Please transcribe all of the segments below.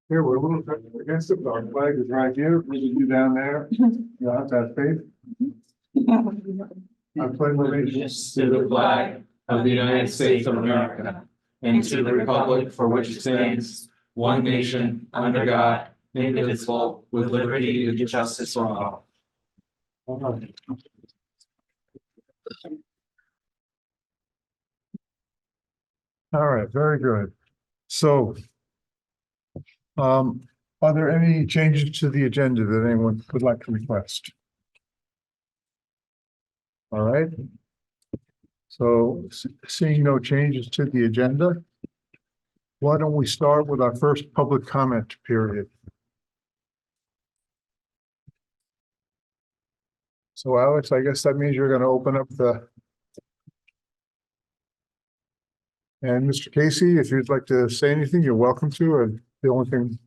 Here, we're a little against it, but our flag is right here, we can do down there. You have that faith. I pledge allegiance To the flag of the United States of America and to the republic for which it stands, one nation, under God, indivisible, with liberty and justice for all. All right, very good. So, are there any changes to the agenda that anyone would like to request? All right. So seeing no changes to the agenda, why don't we start with our first public comment period? So Alex, I guess that means you're going to open up the. And Mr. Casey, if you'd like to say anything, you're welcome to, and the only thing.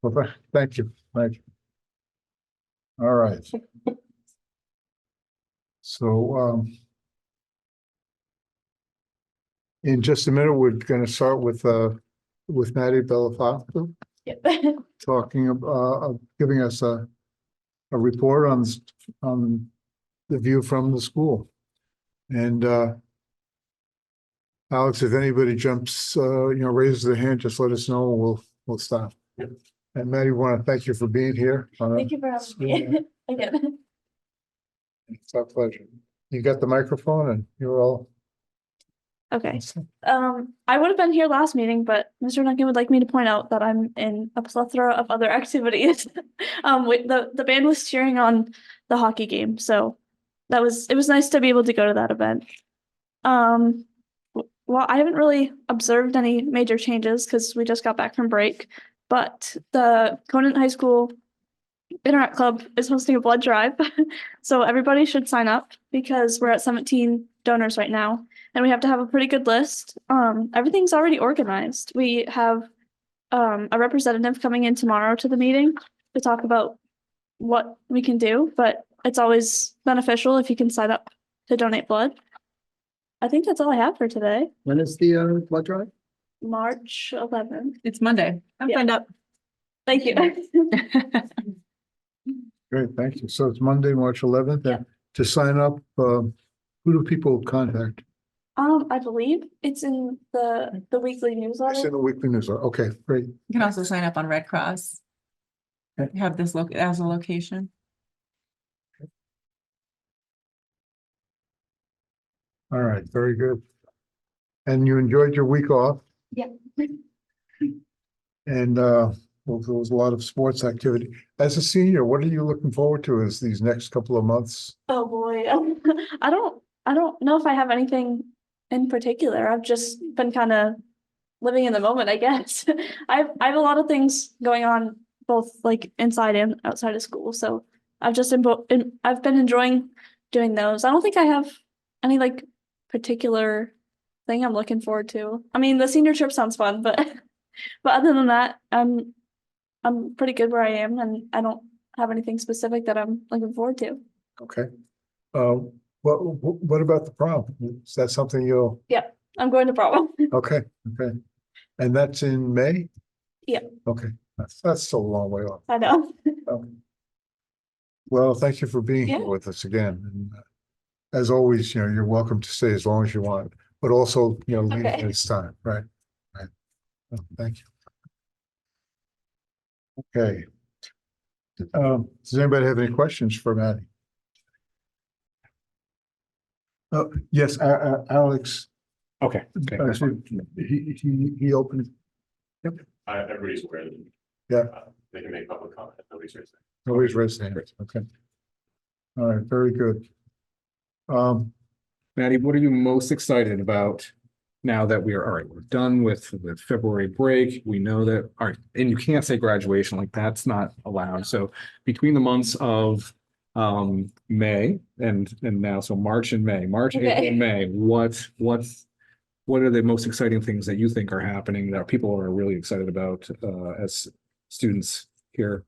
Well, thank you. Thank you. All right. So, in just a minute, we're going to start with Maddie Bellafato talking about, giving us a report on the view from the school. And, Alex, if anybody jumps, raises their hand, just let us know and we'll stop. Yep. And Maddie, we want to thank you for being here. Thank you for having me again. It's our pleasure. You got the microphone and you're all. Okay. I would have been here last meeting, but Mr. Duncan would like me to point out that I'm in a plethora of other activities. The band was cheering on the hockey game, so it was nice to be able to go to that event. Well, I haven't really observed any major changes because we just got back from break, but the Conant High School Interact Club is hosting a blood drive. So everybody should sign up because we're at 17 donors right now and we have to have a pretty good list. Everything's already organized. We have a representative coming in tomorrow to the meeting to talk about what we can do, but it's always beneficial if you can sign up to donate blood. I think that's all I have for today. When is the blood drive? March 11th. It's Monday. I'm Yeah. signed up. Thank you. Great, thank you. So it's Monday, March 11th. Yeah. And to sign up, who do people contact? I believe it's in the weekly It's in newsletter. the weekly newsletter. Okay, great. You can also sign up on Red Cross. Okay. Have this look as a location. All right, very good. And you enjoyed your week off? Yeah. And well, there was a lot of sports activity. As a senior, what are you looking forward to as these next couple of months? Oh boy. I don't know if I have anything in particular. I've just been kind of living in the moment, I guess. I have a lot of things going on both like inside and outside of school. So I've just I've been enjoying doing those. I don't think I have any like particular thing I'm looking forward to. I mean, the senior trip sounds fun, but other than that, I'm pretty good where I am and I don't have anything specific that I'm looking forward to. Okay. What about the prom? Is that something you'll, I'm going to prom. okay, okay. And that's in May? Yeah. Okay, that's still a long way off. I know. Okay. Well, thank you for being here Yeah. with us again. And as always, you're welcome to stay as long as you want, but also, leave Okay. when it's time, right? Right. Oh, thank you. Okay. Does anybody have any questions for Maddie? Yes, Alex, Okay. he opened, Everybody's aware that. Yeah. They can make public comment, nobody's raising. nobody's raised their hands, okay. All right, very good. Maddie, what are you most excited about now that we are, all right, we're done with the February break? We know that, all right, and you can't say graduation, like that's not allowed. So between the months of May and now, so March and May, March, Okay. April, May, what are the most exciting things that you think are happening that people are really excited about as students here?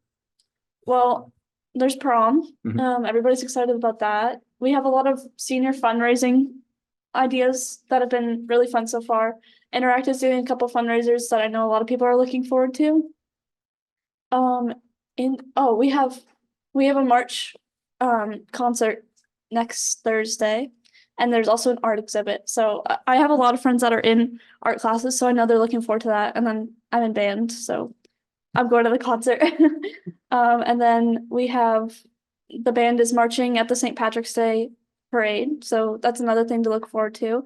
Well, there's prom. Mhm. Everybody's excited about that. We have a lot of senior fundraising ideas that have been really fun so far. Interact is doing a couple fundraisers that I know a lot of people are looking forward to. We have a March concert next Thursday, and there's also an art exhibit. So I have a lot of friends that are in art classes, so I know they're looking forward to that. And then I'm in band, so I'm going to the concert. And then we have the band is marching at the St. Patrick's Day parade, so that's another thing to look forward to.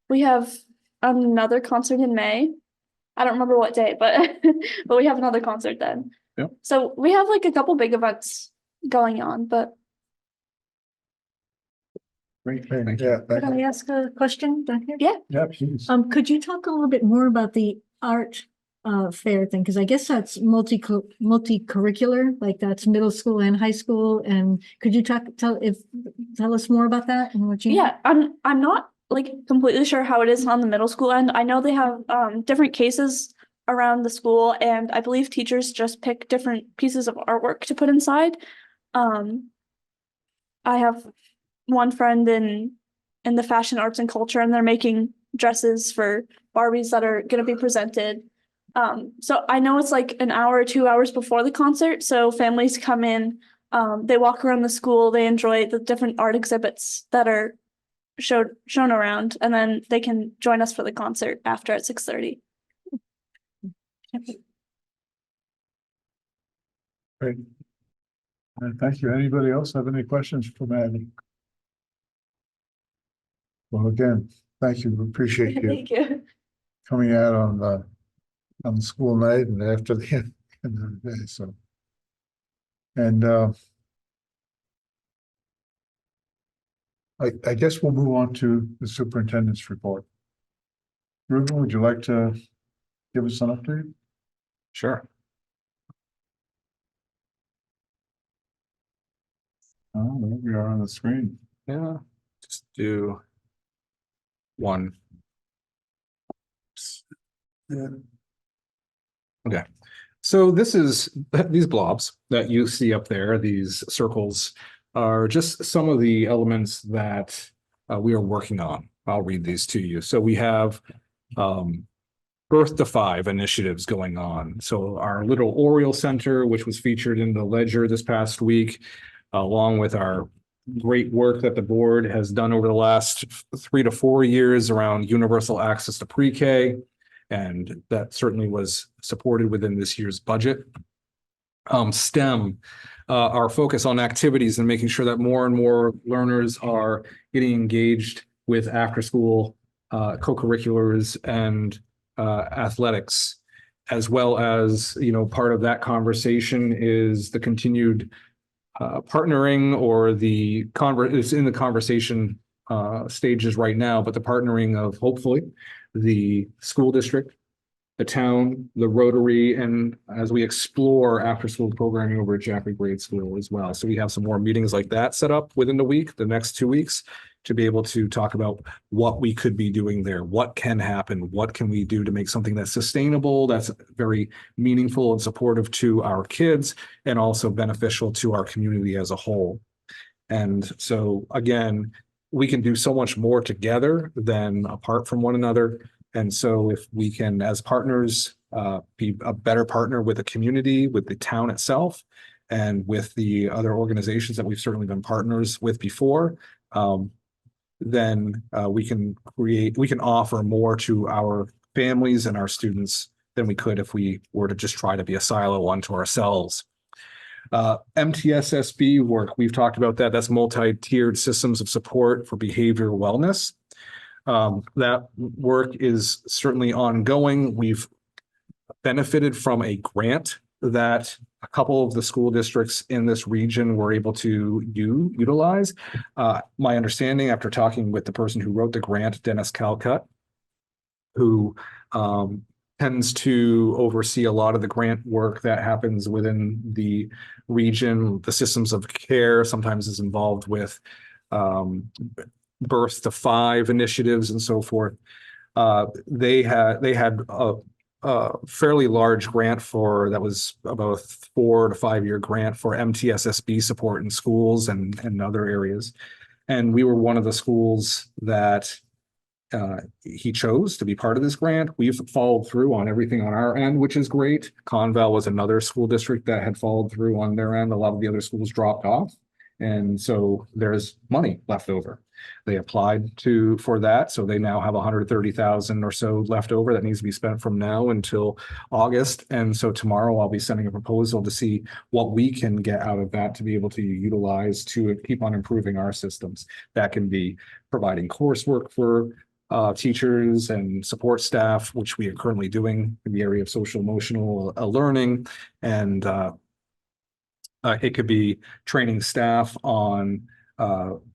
We have another concert in May. I don't remember what day, but but we have another concert then. Yep. So we have like a couple big events going on, but Great, Thank yeah, Could I ask a question down here? yeah, yeah, please. Could you talk a little bit more about the art fair thing? Because I guess that's multi-curricular, like that's middle school and high school. And could you tell us more about that and what you? yeah, I'm not like completely sure how it is on the middle school end. I know they have different cases around the school, and I believe teachers just pick different pieces of artwork to put inside. I have one friend in the fashion arts and culture, and they're making dresses for Barbies that are going to be presented. So I know it's like an hour or 2 hours before the concert, so families come in, they walk around the school, they enjoy the different art exhibits that are shown around, and then they can join us for the concert after at 6:30. Great. Thank you. Anybody else have any questions for Maddie? Well, again, thank you. We appreciate you Thank you. coming out on the school night and after the end of the day, so. And I guess we'll move on to the superintendent's report. Ruben, would you like to give us an update? Sure. Oh, there we are on the screen. Yeah, just do one. Yeah. Okay, so this is these blobs that you see up there, these circles are just some of the elements that we are working on. I'll read these to you. So we have Birth to 5 initiatives going on. So our little Oriole Center, which was featured in the Ledger this past week, along with our great work that the board has done over the last 3 to 4 years around universal access to pre-K. And that certainly was supported within this year's budget. STEM, our focus on activities and making sure that more and more learners are getting engaged with after-school co-curriculars and athletics, as well as, part of that conversation is the continued partnering or it's in the conversation stages right now, but the partnering of hopefully the school district, the town, the Rotary, and as we explore after-school programming over at Jaffrey Grade School as well. So we have some more meetings like that set up within the next 2 weeks, to be able to talk about what we could be doing there, what can happen, what can we do to make something that's sustainable, that's very meaningful and supportive to our kids, and also beneficial to our community as a whole. And so again, we can do so much more together than apart from one another. And so if we can, as partners, be a better partner with the community, with the town itself, and with the other organizations that we've certainly been partners with before, then we can offer more to our families and our students than we could if we were to just try to be a silo unto ourselves. MTSSB work, we've talked about that. That's multi-tiered systems of support for behavioral wellness. That work is certainly ongoing. We've benefited from a grant that a couple of the school districts in this region were able to utilize. My understanding, after talking with the person who wrote the grant, Dennis Calcutt, who tends to oversee a lot of the grant work that happens within the region, the systems of care, sometimes is involved with Birth to 5 initiatives and so forth. They had a fairly large grant that was about a 4 to 5 year grant for MTSSB support in schools and other areas. And we were one of the schools that he chose to be part of this grant. We've followed through on everything on our end, which is great. Conval was another school district that had followed through on their end. A lot of the other schools dropped off. And so there's money left over. They applied for that. So they now have 130,000 or so left over that needs to be spent from now until August. And so tomorrow I'll be sending a proposal to see what we can get out of that to be able to utilize to keep on improving our systems. That can be providing coursework for teachers and support staff, which we are currently doing in the area of social emotional learning. And it could be training staff on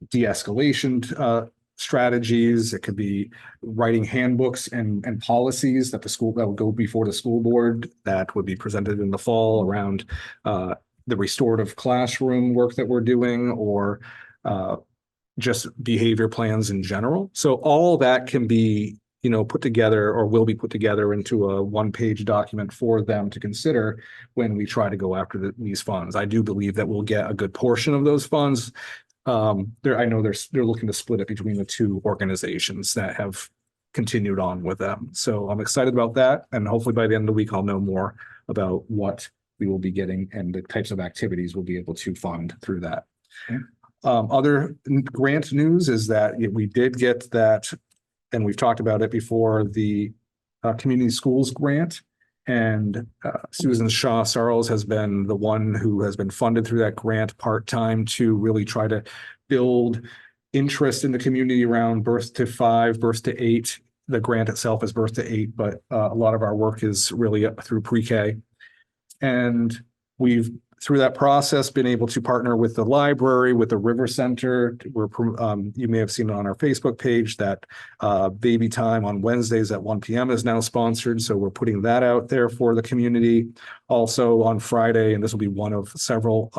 de-escalation strategies. It could be writing handbooks and policies that would go before the school board that would be presented in the fall around the restorative classroom work that we're doing, or just behavior plans in general. So all that can be, put together, or will be put together into a one-page document for them to consider when we try to go after these funds. I do believe that we'll get a good portion of those funds. I know they're looking to split it between the two organizations that have continued on with them. So I'm excited about that. And hopefully by the end of the week, I'll know more about what we will be getting and the types of activities we'll be able to fund through that. Okay. Other grant news is that we did get that, and we've talked about it before, the community schools grant. And Susan Shaw Sarles has been the one who has been funded through that grant part-time to really try to build interest in the community around birth to 5, birth to 8. The grant itself is birth to 8, but a lot of our work is really through pre-K. And we've, through that process, been able to partner with the library, with the River Center. You may have seen it on our Facebook page that Baby Time on Wednesdays at 1 p.m. is now sponsored. So we're putting that out there for the community. Also on Friday, and this will be one of several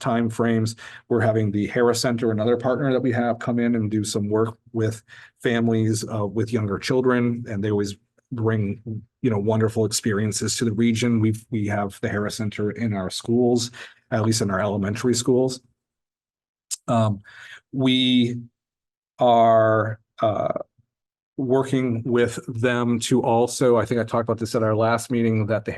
time frames, we're having the Harris Center, another partner that we have, come in and do some work with families with younger children. And they always bring wonderful experiences to the region. We have the Harris Center in our schools, at least in our elementary schools. We are working with them to also, I think I talked about this at our last meeting, that the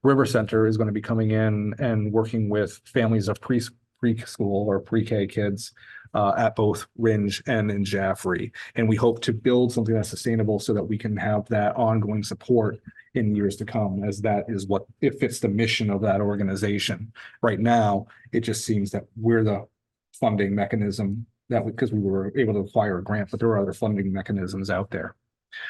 River Center is going to be coming in and working with families of preschool or pre-K kids at both Ringe and in Jaffrey. And we hope to build something that's sustainable so that we can have that ongoing support in years to come, as that is what it fits the mission of that organization. Right now, it just seems that we're the funding mechanism because we were able to acquire a grant, but there are other funding mechanisms out there.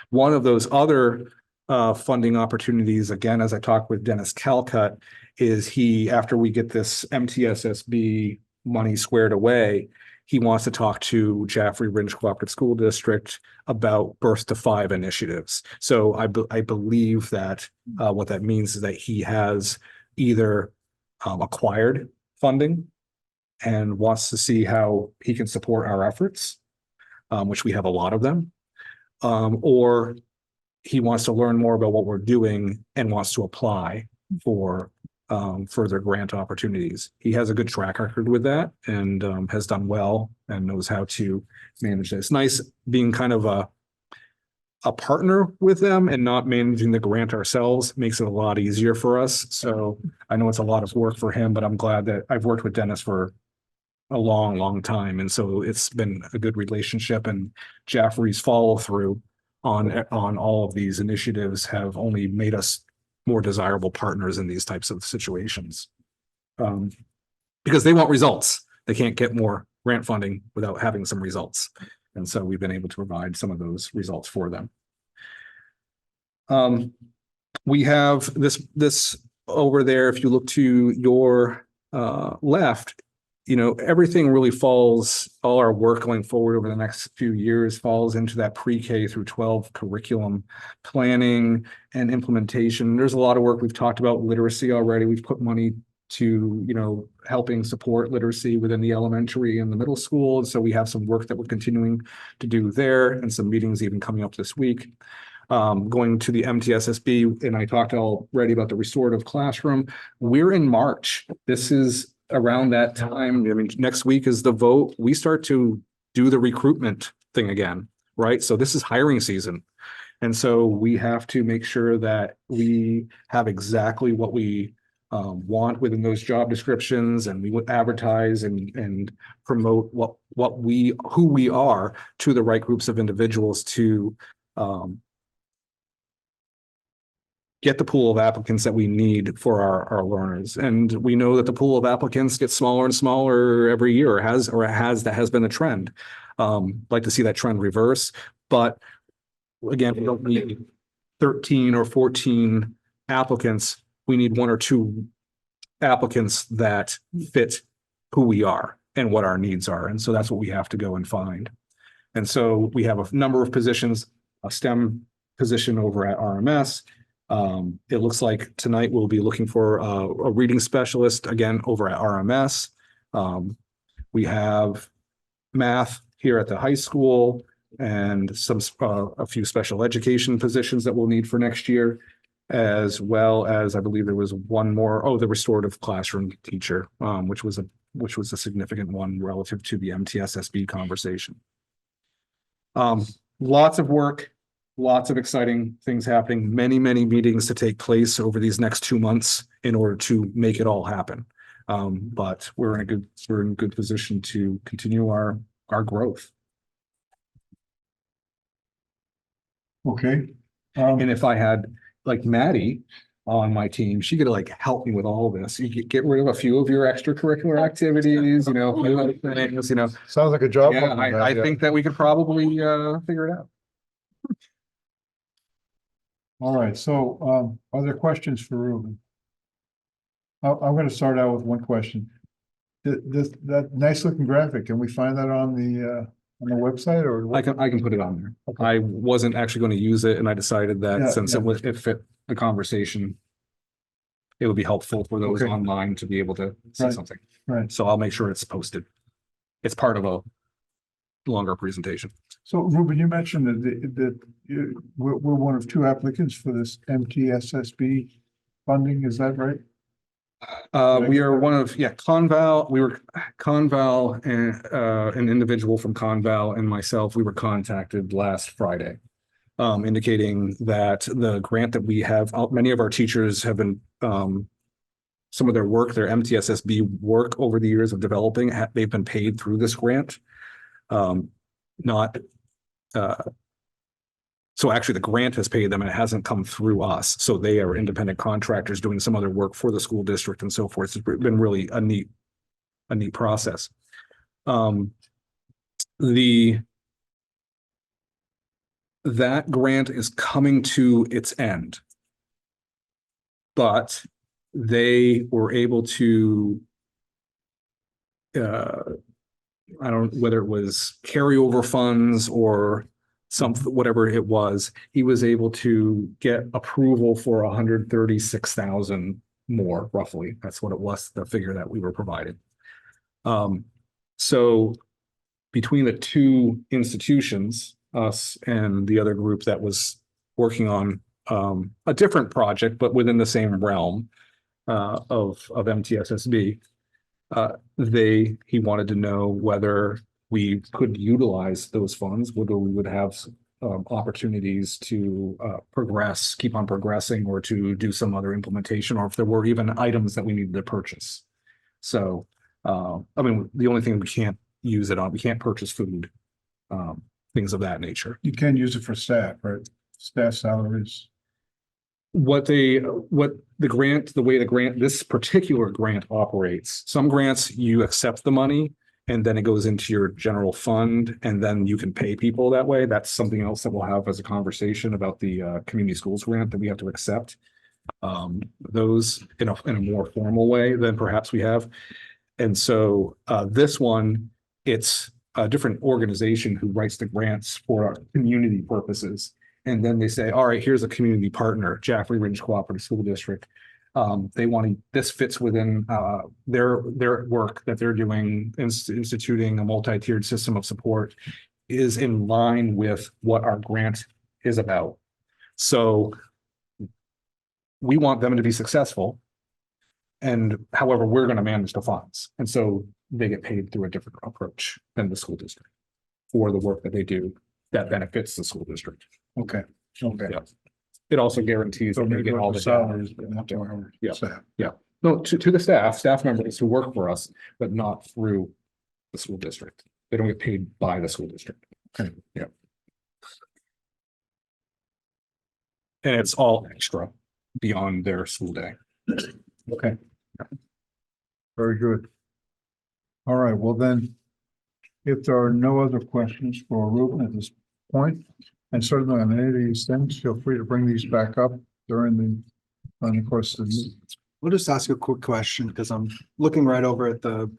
One of those other funding opportunities, again, as I talked with Dennis Calcutt, is after we get this MTSSB money squared away, he wants to talk to Jaffrey Ringe Cooperative School District about birth to 5 initiatives. So I believe that what that means is that he has either acquired funding and wants to see how he can support our efforts, which we have a lot of them, or he wants to learn more about what we're doing and wants to apply for further grant opportunities. He has a good track record with that and has done well and knows how to manage this. Nice being kind of a partner with them and not managing the grant ourselves makes it a lot easier for us. So I know it's a lot of work for him, but I'm glad that I've worked with Dennis for a long, long time. And so it's been a good relationship, and Jaffrey's follow through on all of these initiatives have only made us more desirable partners in these types of situations. Because they want results. They can't get more grant funding without having some results. And so we've been able to provide some of those results for them. We have this over there. If you look to your left, everything really falls, all our work going forward over the next few years falls into that pre-K through 12 curriculum planning and implementation. There's a lot of work. We've talked about literacy already. We've put money to, helping support literacy within the elementary and the middle school. And so we have some work that we're continuing to do there, and some meetings even coming up this week. Going to the MTSSB, and I talked already about the restorative classroom. We're in March. This is around that time. I mean, next week is the vote. We start to do the recruitment thing again, right? So this is hiring season. And so we have to make sure that we have exactly what we want within those job descriptions, and we would advertise and promote who we are to the right groups of individuals to get the pool of applicants that we need for our learners. And we know that the pool of applicants gets smaller and smaller every year, that has been a trend. Like to see that trend reverse, but again, we don't need 13 or 14 applicants. We need 1 or 2 applicants that fit who we are and what our needs are. And so that's what we have to go and find. And so we have a number of positions, a STEM position over at RMS. It looks like tonight we'll be looking for a reading specialist again over at RMS. We have math here at the high school and a few special education positions that we'll need for next year, as well as I believe there was one more, the restorative classroom teacher, which was a significant one relative to the MTSSB conversation. Lots of work, lots of exciting things happening, many meetings to take place over these next 2 months in order to make it all happen. But we're in a good position to continue our growth. Okay. And if I had like Maddie on my team, she could like help me with all this. You could get rid of a few of your extracurricular activities, a few other things, Sounds like a job. Yeah, I think that we could probably figure it out. All right, so are there questions for Ruben? I'm gonna start out with one question. That nice looking graphic, can we find that on the website or? I can put it on there. Okay. I wasn't actually going to use it, and I decided that Yeah, since yeah. it fit the conversation, it would be helpful for those Okay. online to be able to see Right. something. Right, So I'll make sure it's posted. It's part of a longer presentation. so Ruben, you mentioned we're one of 2 applicants for this MTSSB funding, is that right? We are one of, Conval, Conval and an individual from Conval and myself, we were contacted last Friday. Indicating that the grant that we have, many of our teachers have been, some of their work, their MTSSB work over the years of developing, they've been paid through this grant. So actually the grant has paid them and it hasn't come through us. So they are independent contractors doing some other work for the school district and so forth. It's been really a neat process. That grant is coming to its end. But they were able to, I don't know whether it was carryover funds or something, whatever it was, he was able to get approval for 136,000 more, roughly. That's what it was, the figure that we were provided. So between the 2 institutions, us and the other group that was working on a different project, but within the same realm of MTSSB, he wanted to know whether we could utilize those funds, whether we would have opportunities to progress, keep on progressing, or to do some other implementation, or if there were even items that we needed to purchase. So, the only thing we can't use it on, we can't purchase food, things of that nature. You can use it for staff, right? Staff salaries. The way this particular grant operates, some grants, you accept the money and then it goes into your general fund and then you can pay people that way. That's something else that we'll have as a conversation about the community schools grant that we have to accept. Those in a more formal way than perhaps we have. And so this one, it's a different organization who writes the grants for our community purposes. And then they say, all right, here's a community partner, Jaffrey Ridge Cooperative School District. This fits within their work that they're doing, instituting a multi-tiered system of support is in line with what our grant is about. So we want them to be successful. And however, we're going to manage the funds. And so they get paid through a different approach than the school district. for the work that they do that benefits the school district. Okay, okay. Yeah. It also guarantees So that they maybe get all the salaries, data. but not to our Yeah. staff. No, to the staff members who work for us, but not through the school district. They don't get paid by the school district. Okay. Yeah. And it's all extra beyond their school day. Okay. Very good. All right, well then, if there are no other questions for Ruben at this point, and certainly on any of these things, feel free to bring these back up during the course of the meeting. We'll just ask a quick question because I'm looking right over at the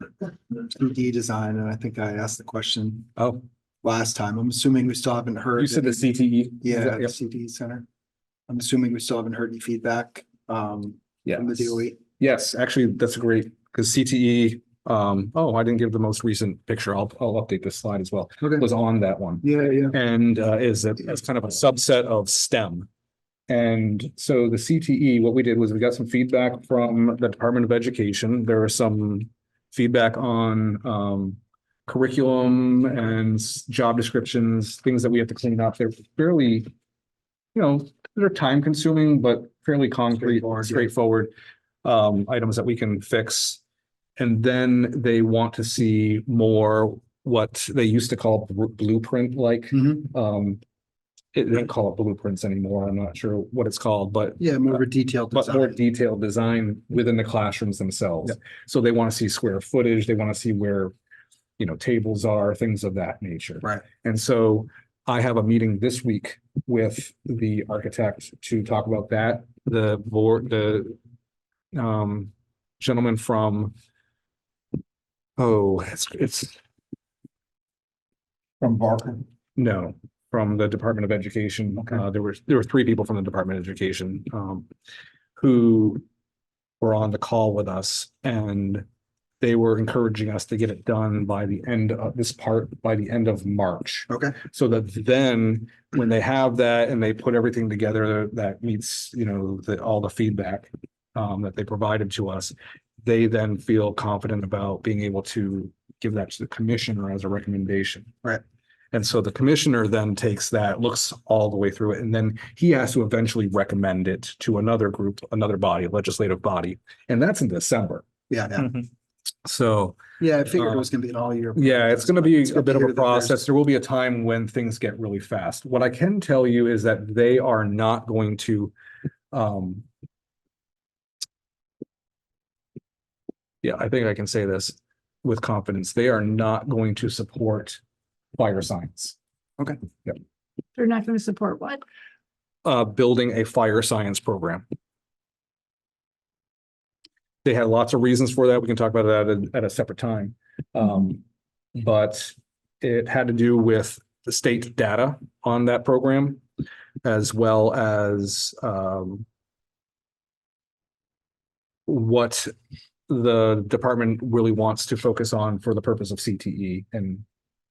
2D design and I think I asked the question Oh, last time. I'm assuming we still haven't heard. you said the any- CTE? Yeah, the Yep. CTE center. I'm assuming we still haven't heard any feedback from the Yes. DOE. Yes, actually, that's great, because CTE, I didn't give the most recent picture. I'll update this slide as well. Okay. Was on that one. Yeah. And is as kind of a subset of STEM. And so the CTE, what we did was we got some feedback from the Department of Education. There was some feedback on curriculum and job descriptions, things that we have to clean up. They're fairly, they're time consuming, but fairly concrete, straightforward items that we can fix. And then they want to see more what they used to call blueprint like. Mhm. They don't call it blueprints anymore. I'm not sure what it's called, but Yeah, more detailed. but more design. detailed design within the classrooms themselves. So they want to see square footage, they want to see where, tables are, things of that nature. Right. And so I have a meeting this week with the architect to talk about that. The gentleman from, it's From Barker. no, from the Department of Education. Okay. There were three people from the Department of Education who were on the call with us, and they were encouraging us to get it done by the end of March. Okay. So that then, when they have that and they put everything together that meets, all the feedback that they provided to us, they then feel confident about being able to give that to the commissioner as a recommendation. Right. And so the commissioner then takes that, looks all the way through it, and then he has to eventually recommend it to another group, another body, legislative body, and that's in December. Yeah. So, Yeah, I figured it was gonna be an all year. yeah, it's gonna be It's a good bit to of a hear that there's- process. There will be a time when things get really fast. What I can tell you is that they are not going to, yeah, I think I can say this with confidence. They are not going to support fire science. They're not going to support what? Building a fire science program. They had lots of reasons for that. We can talk about that at a separate time. But it had to do with the state data on that program, as well as what the department really wants to focus on for the purpose of CTE and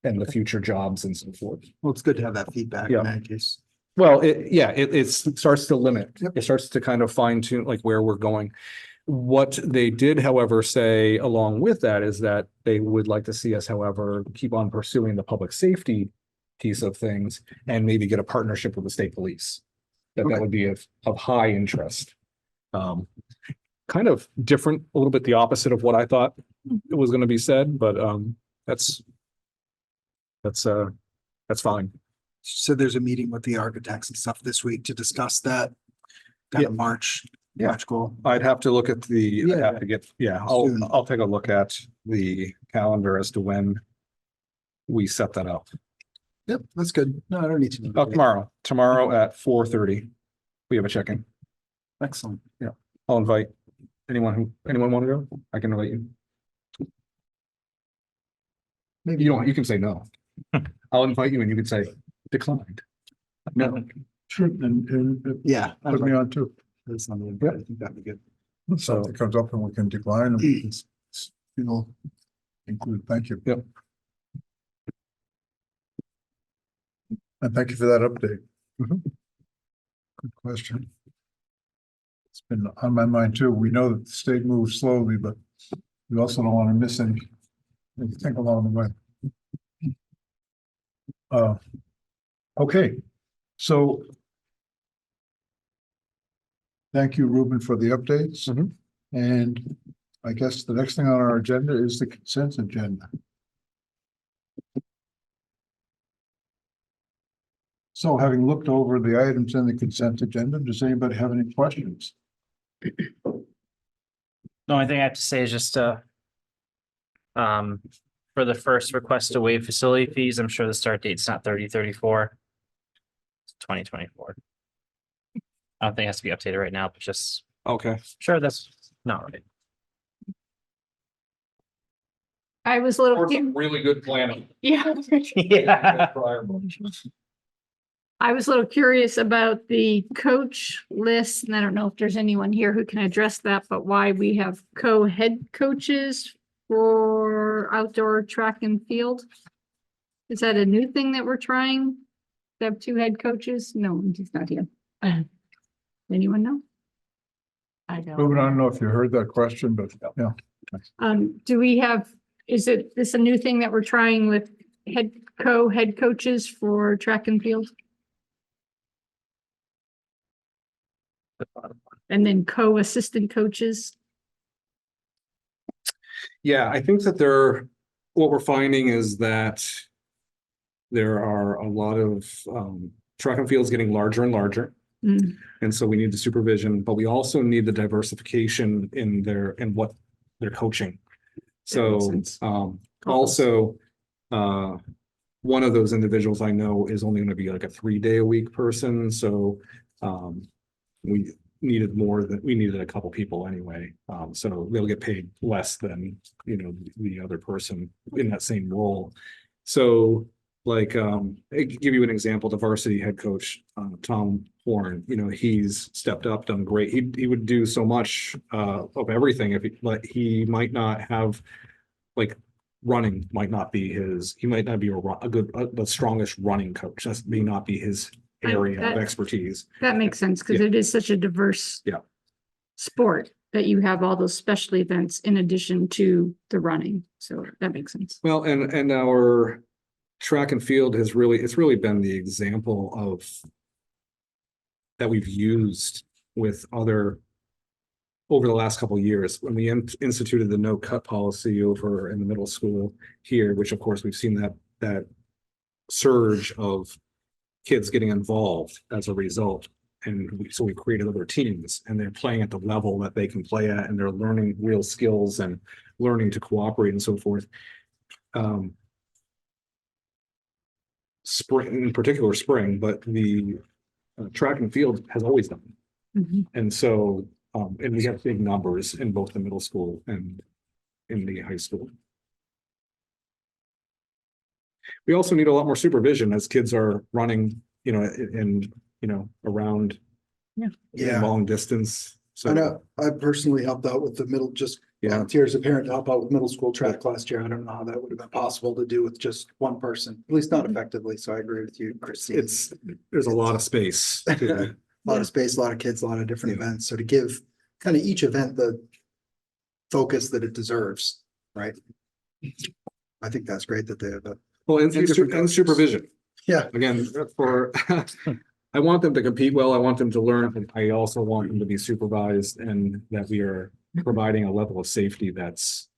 the future jobs and so forth. Well, it's good to have that feedback Yeah. in that case. Well, it starts to limit. Yep. It starts to kind of fine tune like where we're going. What they did, however, say along with that is that they would like to see us, however, keep on pursuing the public safety piece of things and maybe get a partnership with the state police. That Okay. would be of high interest. Kind of different, a little bit the opposite of what I thought it was going to be said, but that's fine. So there's a meeting with the architects and stuff this week to discuss that. Kind of March goal. I'd have to look at Yeah. I'd have to get, Soon. I'll take a look at the calendar as to when we set that up. Yep, that's good. No, I don't need to. know. Tomorrow at 4:30. We have a check-in. Excellent. I'll invite anyone want to go? I can invite you. Maybe You can say no. I'll invite you and you can say declined. No. Sure, and Yeah. put me on too. That's on the, I think that'd be good. So if it comes up and we can decline and we can feel included. Thank you. Yep. And thank you for that update. Mhm. Good question. It's been on my mind too. We know that the state moves slowly, but we also don't want to miss any. Think along the way. Okay, so thank you, Ruben, for the updates. Mhm. And I guess the next thing on our agenda is the consent agenda. So having looked over the items in the consent agenda, does anybody have any questions? The only thing I have to say is just for the first request to waive facility fees, I'm sure the start date's not 30/34. It's 2024. I don't think it has to be updated right now, but just Okay. sure that's not right. I was a little, Really good planning. yeah, Yeah. I was a little curious about the coach list, and I don't know if there's anyone here who can address that, but why we have co-head coaches for outdoor track and field? Is that a new thing that we're trying? To have two head coaches? No, he's not here. Anyone know? I don't. Ruben, I don't know if you heard that question, but yeah. Do we have, is this a new thing that we're trying with head coaches for track and field? And then co-assistant coaches? Yeah, I think that what we're finding is that there are a lot of track and fields getting larger and larger. Mm. And so we need the supervision, but we also need the diversification in what they're coaching. That makes So sense. also one of those individuals I know is only going to be like a 3-day-a-week person. So we needed a couple people anyway. So they'll get paid less than, the other person in that same role. So like, I could give you an example, the varsity head coach, Tom Horn, he's stepped up, done great. He would do so much of everything but he might not have, like, running might not be he might not be the strongest running coach. That may not be his area of expertise. That makes sense, because Yeah. it is such a diverse Yeah. sport that you have all those special events in addition to the running. So that makes sense. Well, and our track and field it's really been the example of that we've used with other over the last couple of years when we instituted the no cut policy over in the middle school here, which of course we've seen that surge of kids getting involved as a result. And so we created other teams and they're playing at the level that they can play at and they're learning real skills and learning to cooperate and so forth. Spring, in particular spring, but the track and field has always done. Mhm. And so, and we have big numbers in both the middle school and in the high school. We also need a lot more supervision as kids are running, around Yeah. long distance. I So, know, I personally helped out with the middle, just yeah, volunteer as a parent to help out with middle school track last year. I don't know how that would have been possible to do with just one person, at least not effectively. So I agree with you, Christine. there's a lot of space. A lot of space, a lot of kids, a lot of different events. So to give kind of each event the focus that it deserves, right? I think that's great that they have that. Well, and different coaches. supervision. Yeah. Again, I want them to compete well. I want them to learn. And I also want them to be supervised and that we are providing a level of safety that's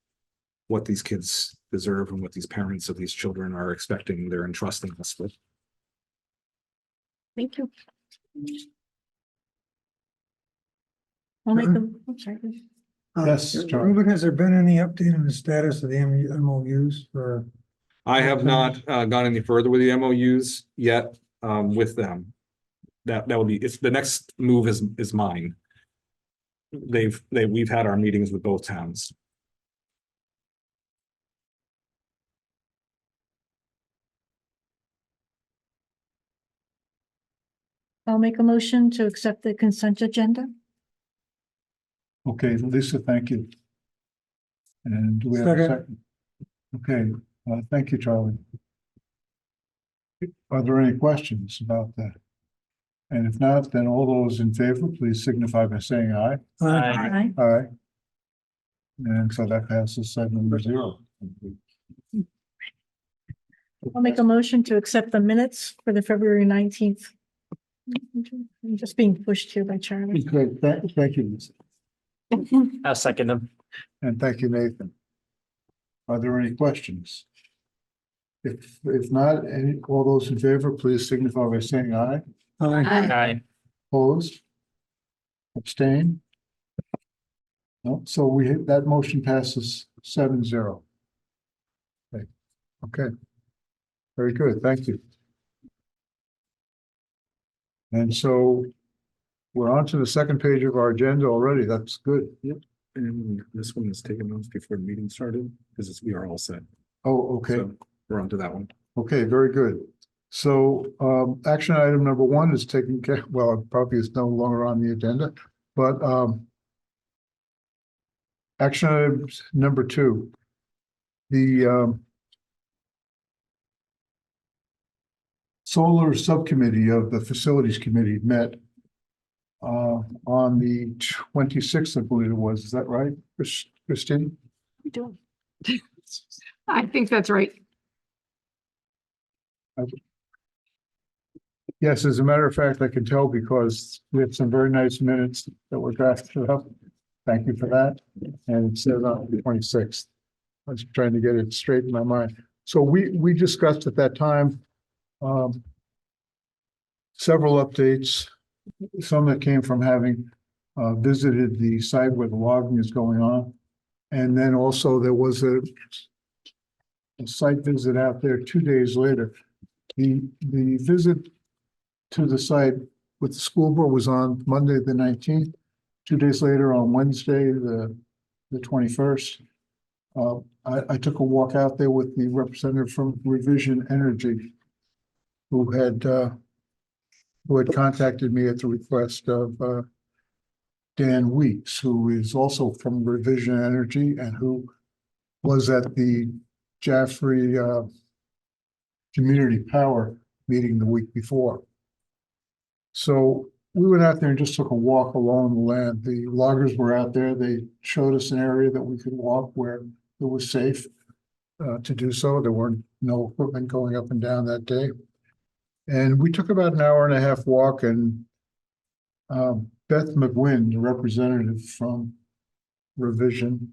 what these kids deserve and what these parents of these children are expecting. They're entrusting us with. Thank you. I'll make them. I'm sorry. Yes, Charlie. Ruben, has there been any update on the status of the MOUs for? I have not gone any further with the MOUs yet with them. That would be, the next move is mine. We've had our meetings with both towns. I'll make a motion to accept the consent agenda. Okay, Lisa, thank you. And do we have a Second. second? Okay, thank you, Charlie. Are there any questions about that? And if not, then all those in favor, please signify by saying aye. Aye. Aye. Aye. And so that passes 7-0. I'll make a motion to accept the minutes for the February 19th. I'm just being pushed here by Charlie. Great, thank you, Lisa. I'll second them. And thank you, Nathan. Are there any questions? If not, all those in favor, please signify by saying aye. Aye. Opposed? Abstain? No, so that motion passes 7-0. Okay. Very good, thank you. And so we're on to the second page of our agenda already. That's good. Yep. And this one is taken off before the meeting started, because we are all set. Oh, okay. So we're on to that one. Okay, very good. So action item number 1 is taken care, well, it probably is no longer on the agenda, but action item number 2. The solar subcommittee of the facilities committee met on the 26th, I believe it was. Is that right, Christine? I think that's right. Yes, as a matter of fact, I can tell because we have some very nice minutes that were drafted up. Thank you for that. And it says on the 26th. I was trying to get it straight in my mind. So we discussed at that time several updates, some that came from having visited the site where the logging is going on. And then also there was a site visit out there 2 days later. The visit to the site with the school board was on Monday, the 19th. 2 days later, on Wednesday, the 21st, I took a walk out there with the representative from Revision Energy, who had contacted me at the request of Dan Weeks, who is also from Revision Energy and who was at the Jaffrey Community Power meeting the week before. So we went out there and just took a walk along the land. The loggers were out there. They showed us an area that we could walk where it was safe to do so. There weren't no equipment going up and down that day. And we took about an hour and a half walk, and Beth McGuinn, the representative from Revision,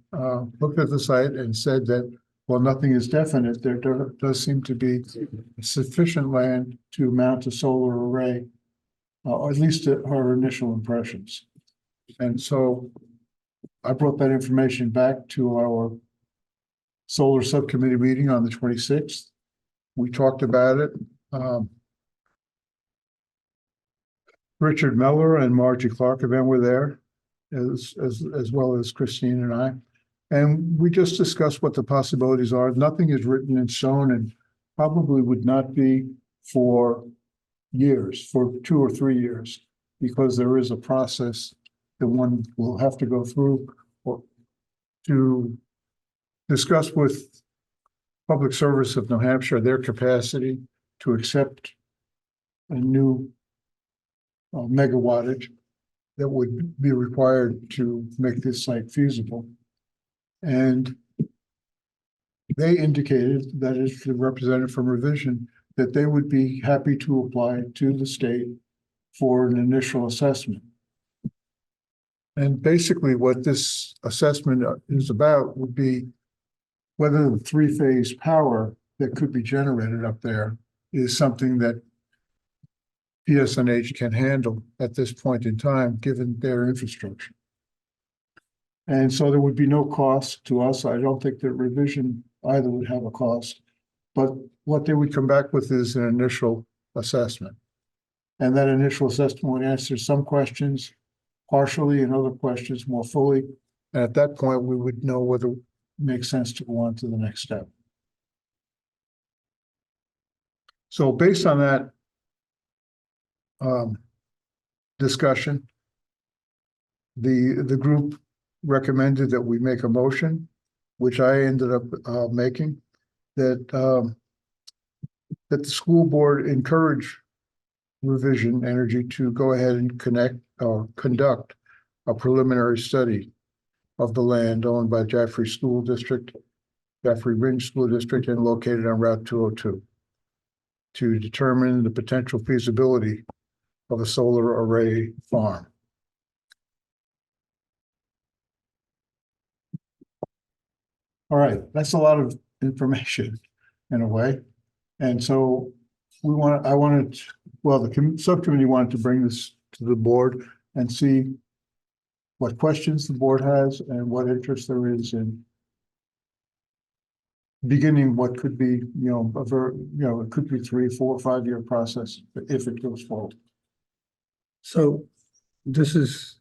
looked at the site and said that, well, nothing is definite. There does seem to be sufficient land to mount a solar array, or at least her initial impressions. And so I brought that information back to our solar subcommittee meeting on the 26th. We talked about it. Richard Miller and Margie Clark again were there, as well as Christine and I. And we just discussed what the possibilities are. Nothing is written in stone and probably would not be for years, for 2 or 3 years, because there is a process that one will have to go through or to discuss with Public Service of New Hampshire their capacity to accept a new megawattage that would be required to make this site feasible. And they indicated, that is the representative from Revision, that they would be happy to apply to the state for an initial assessment. And basically what this assessment is about would be whether the 3-phase power that could be generated up there is something that PSNH can handle at this point in time, given their infrastructure. And so there would be no cost to us. I don't think that Revision either would have a cost, but what they would come back with is an initial assessment. And that initial assessment would answer some questions partially and other questions more fully. And at that point, we would know whether it makes sense to go on to the next step. So based on that discussion, the group recommended that we make a motion, which I ended up making, that the school board encourage Revision Energy to go ahead and conduct a preliminary study of the land owned by Jaffrey School District, Jaffrey Ridge School District, and located on Route 202. to determine the potential feasibility of a solar array farm. All right, that's a lot of information in a way. And so I wanted, well, the subcommittee wanted to bring this to the board and see what questions the board has and what interest there is in beginning what could be, it could be 3, 4, 5 year process if it goes forward. So this is,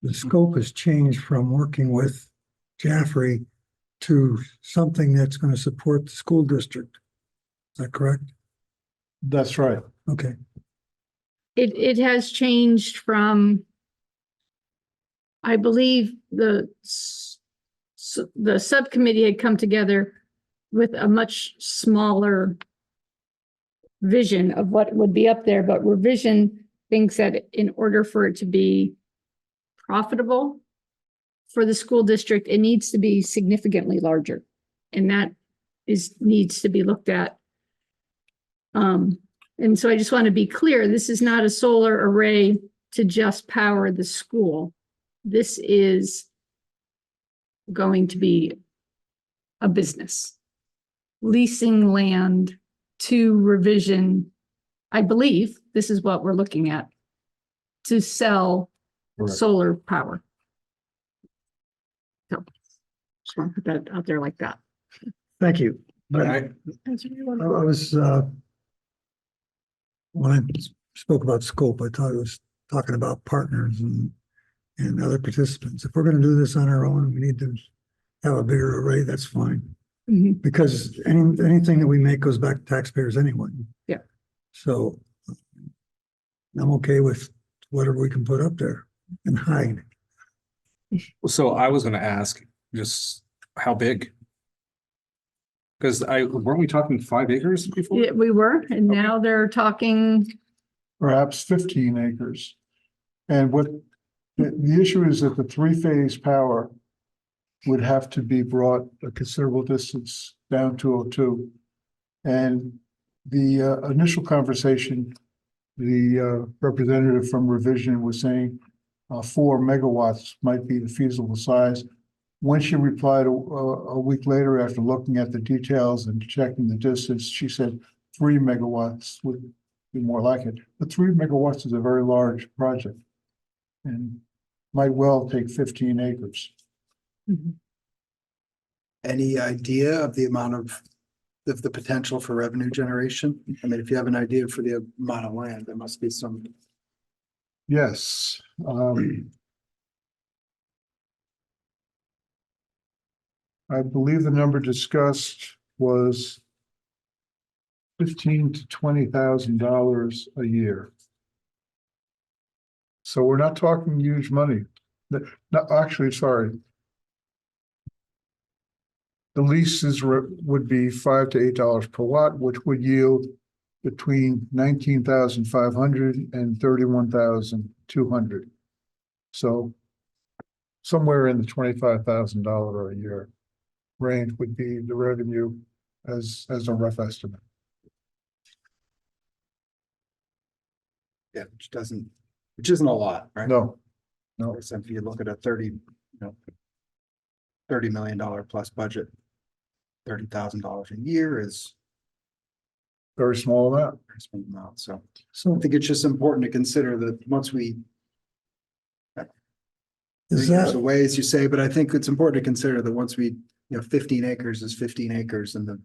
the scope has changed from working with Jaffrey to something that's going to support the school district. Is that correct? That's right. Okay. It has changed from, I believe the subcommittee had come together with a much smaller vision of what would be up there, but Revision thinks that in order for it to be profitable for the school district, it needs to be significantly larger. And that needs to be looked at. And so I just want to be clear, this is not a solar array to just power the school. This is going to be a business. Leasing land to Revision, I believe this is what we're looking at, to sell Correct. solar power. So just want to put that out there like that. Thank you. But I- I was, when I spoke about scope, I thought I was talking about partners and other participants. If we're going to do this on our own, we need to have a bigger array, that's fine. Mhm. Because anything that we make goes back to taxpayers anyway. Yeah. So I'm okay with whatever we can put up there and hide. So I was gonna ask just how big? Because weren't we talking 5 acres before? Yeah, we were, and now they're talking, Perhaps 15 acres. And what the issue is that the 3-phase power would have to be brought a considerable distance down 202. And the initial conversation, the representative from Revision was saying 4 megawatts might be the feasible size. When she replied a week later after looking at the details and checking the distance, she said 3 megawatts would be more like it. But 3 megawatts is a very large project and might well take 15 acres. Any idea of the amount of the potential for revenue generation? I mean, if you have an idea for the amount of land, there must be some. Yes. I believe the number discussed was $15,000 to $20,000 a year. So we're not talking huge money. No, actually, sorry. The leases would be $5 to $8 per watt, which would yield between 19,500 and 31,200. So somewhere in the $25,000 a year range would be the revenue as a rough estimate. Yeah, which isn't a lot, right? No, So if you look at a $30 million plus budget, $30,000 a year is very small amount. a small amount. So So I think it's just important to consider that once we. is There's that, the ways you say, but I think it's important to consider that once we, 15 acres is 15 acres and the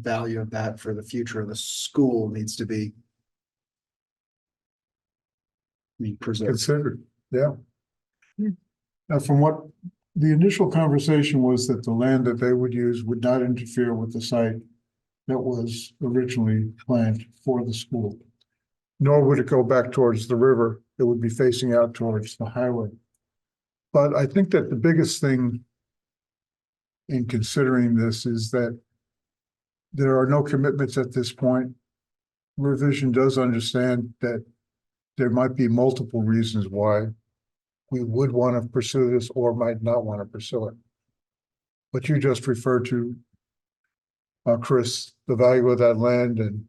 value of that for the future of the school needs to be preserved. Considered, yeah. Yeah. Now, from what the initial conversation was that the land that they would use would not interfere with the site that was originally planned for the school. Nor would it go back towards the river. It would be facing out towards the highway. But I think that the biggest thing in considering this is that there are no commitments at this point. Revision does understand that there might be multiple reasons why we would want to pursue this or might not want to pursue it. But you just referred to, Chris, the value of that land and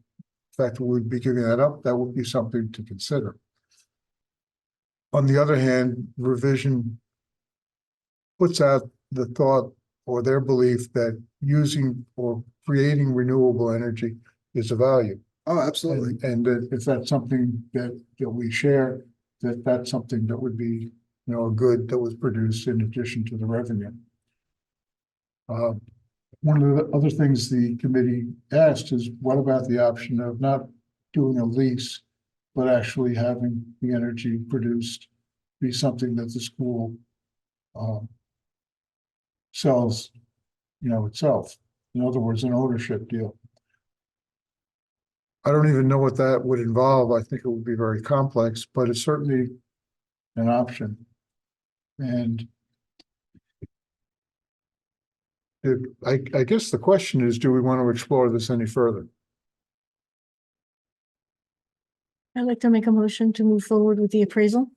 fact that we'd be giving that up, that would be something to consider. On the other hand, revision puts out the thought or their belief that using or creating renewable energy is a value. Oh, absolutely. And that if that's something that we share, that's something that would be, a good that was produced in addition to the revenue. One of the other things the committee asked is, what about the option of not doing a lease, but actually having the energy produced be something that the school sells, itself. In other words, an ownership deal. I don't even know what that would involve. I think it would be very complex, but it's certainly an option. And I guess the question is, do we want to explore this any further? I'd like to make a motion to move forward with the appraisal.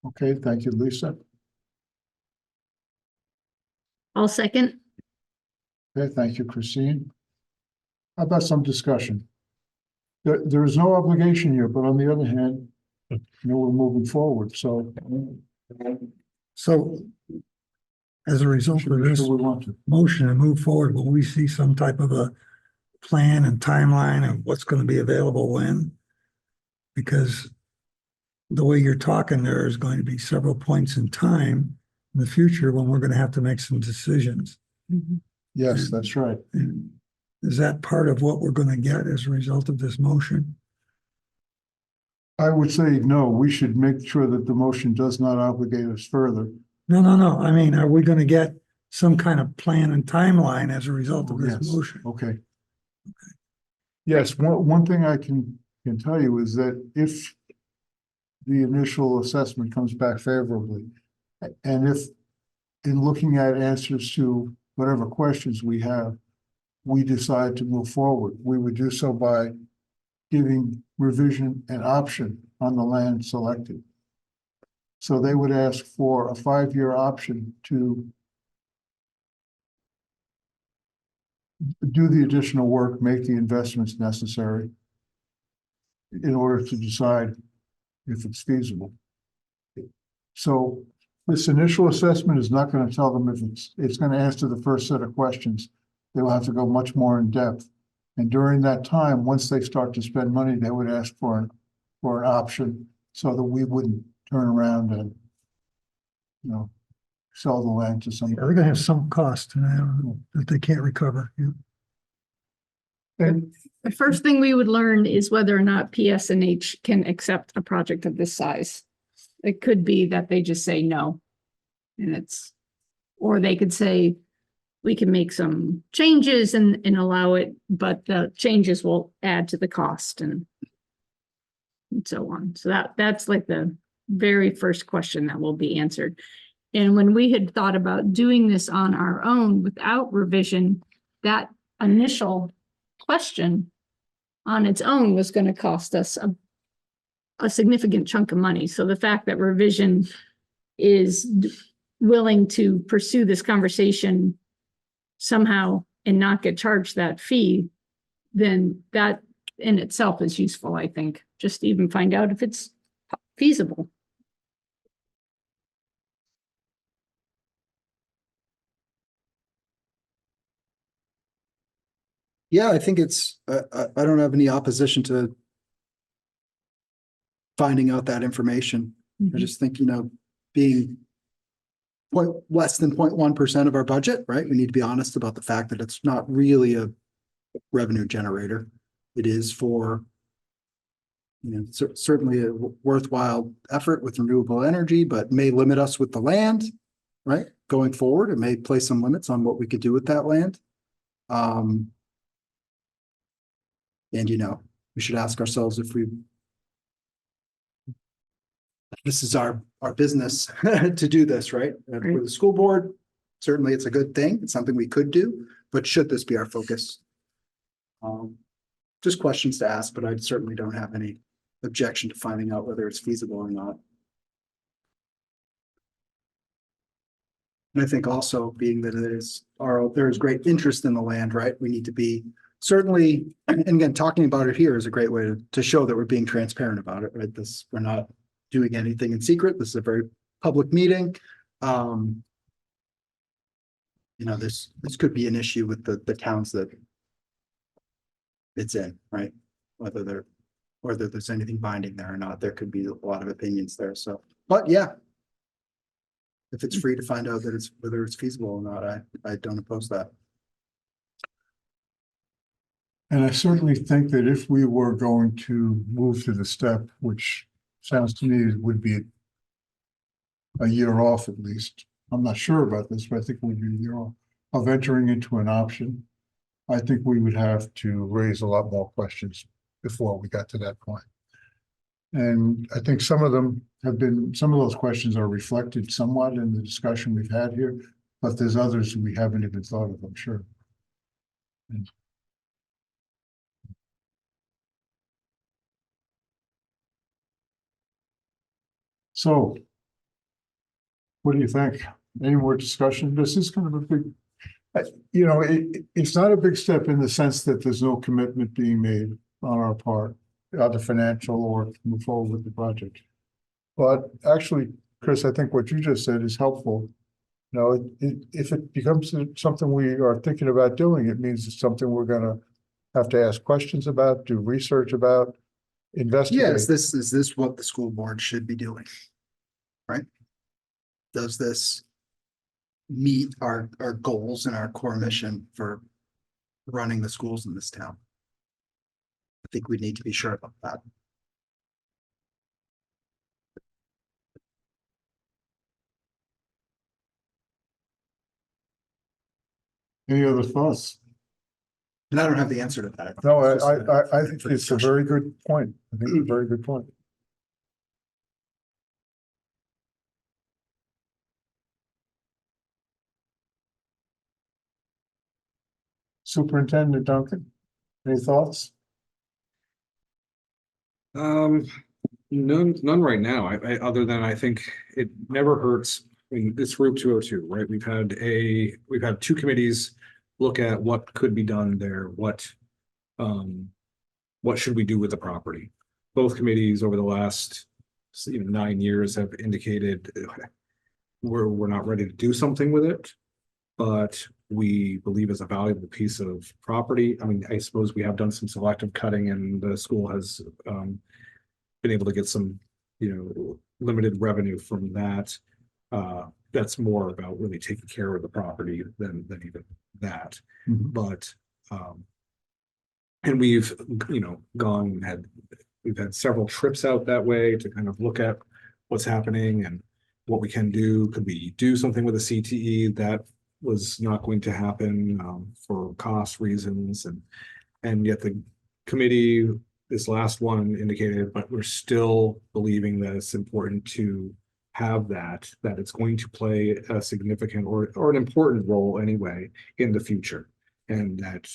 Okay, thank you, Lisa. I'll second. Okay, thank you, Christine. How about some discussion? There is no obligation here, but on the other hand, we're moving forward, so. So as a result Should of we this want to? motion and move forward, will we see some type of a plan and timeline of what's going to be available when? Because the way you're talking, there is going to be several points in time in the future when we're going to have to make some decisions. Yes, that's right. And is that part of what we're going to get as a result of this motion? I would say, no, we should make sure that the motion does not obligate us further. No. I mean, are we going to get some kind of plan and timeline as a result of this Yes. motion? Okay. Yes, one thing I can tell you is that if the initial assessment comes back favorably, and if in looking at answers to whatever questions we have, we decide to move forward, we would do so by giving revision an option on the land selected. So they would ask for a 5-year option to do the additional work, make the investments necessary in order to decide if it's feasible. So this initial assessment is not going to tell them if it's going to answer the first set of questions. They will have to go much more in depth. And during that time, once they start to spend money, they would ask for an option so that we wouldn't turn around and, sell the land to somebody. They're going to have some cost that they can't recover. Yeah. And The first thing we would learn is whether or not PSNH can accept a project of this size. It could be that they just say no. Or they could say, we can make some changes and allow it, but the changes will add to the cost and so on. So that's like the very first question that will be answered. And when we had thought about doing this on our own without revision, that initial question on its own was going to cost us a significant chunk of money. So the fact that revision is willing to pursue this conversation somehow and not get charged that fee, then that in itself is useful, I think, just to even find out if it's feasible. Yeah, I think I don't have any opposition to finding out that information. I just think, being less than 0.1% of our budget, right? We need to be honest about the fact that it's not really a revenue generator. It is for, certainly a worthwhile effort with renewable energy, but may limit us with the land, right? Going forward, it may place some limits on what we could do with that land. And, we should ask ourselves if this is our business to do this, right? And for the school board, certainly it's a good thing. It's something we could do, but should this be our focus? Just questions to ask, but I certainly don't have any objection to finding out whether it's feasible or not. And I think also being that there is great interest in the land, right? We need to be certainly, and again, talking about it here is a great way to show that we're being transparent about it, right? This, we're not doing anything in secret. This is a very public meeting. You know, this could be an issue with the towns that it's in, right? Whether there's anything binding there or not, there could be a lot of opinions there, so, but yeah. If it's free to find out that whether it's feasible or not, I don't oppose that. And I certainly think that if we were going to move to the step, which sounds to me would be a year off at least. I'm not sure about this, but I think it would be a year off of entering into an option. I think we would have to raise a lot more questions before we got to that point. And I think some of those questions are reflected somewhat in the discussion we've had here, but there's others we haven't even thought of, I'm sure. So, what do you think? Any more discussion? This is kind of a big, you know, it's not a big step in the sense that there's no commitment being made on our part, either financial or to move forward with the project. But actually, Chris, I think what you just said is helpful. You know, if it becomes something we are thinking about doing, it means it's something we're gonna have to ask questions about, do research about, investigate. Yeah, is this what the school board should be doing? Right? Does this meet our goals and our core mission for running the schools in this town? I think we need to be sure about that. Any other thoughts? And I don't have the answer to that. No, It's just I think it's a very good point. I think it's a very good point. Superintendent Duncan, any thoughts? None right now. Other than I think it never hurts. I mean, this Route 202, right? We've had two committees look at what could be done there. What should we do with the property? Both committees over the last 9 years have indicated we're not ready to do something with it, but we believe it's a valuable piece of property. I mean, I suppose we have done some selective cutting, and the school has been able to get some, limited revenue from that. That's more about really taking care of the property than even that. Mhm. But and we've we've had several trips out that way to kind of look at what's happening and what we can do. Could we do something with a CTE? That was not going to happen for cost reasons, and yet the committee, this last one, indicated, but we're still believing that it's important to have that it's going to play a significant or an important role anyway in the future, and that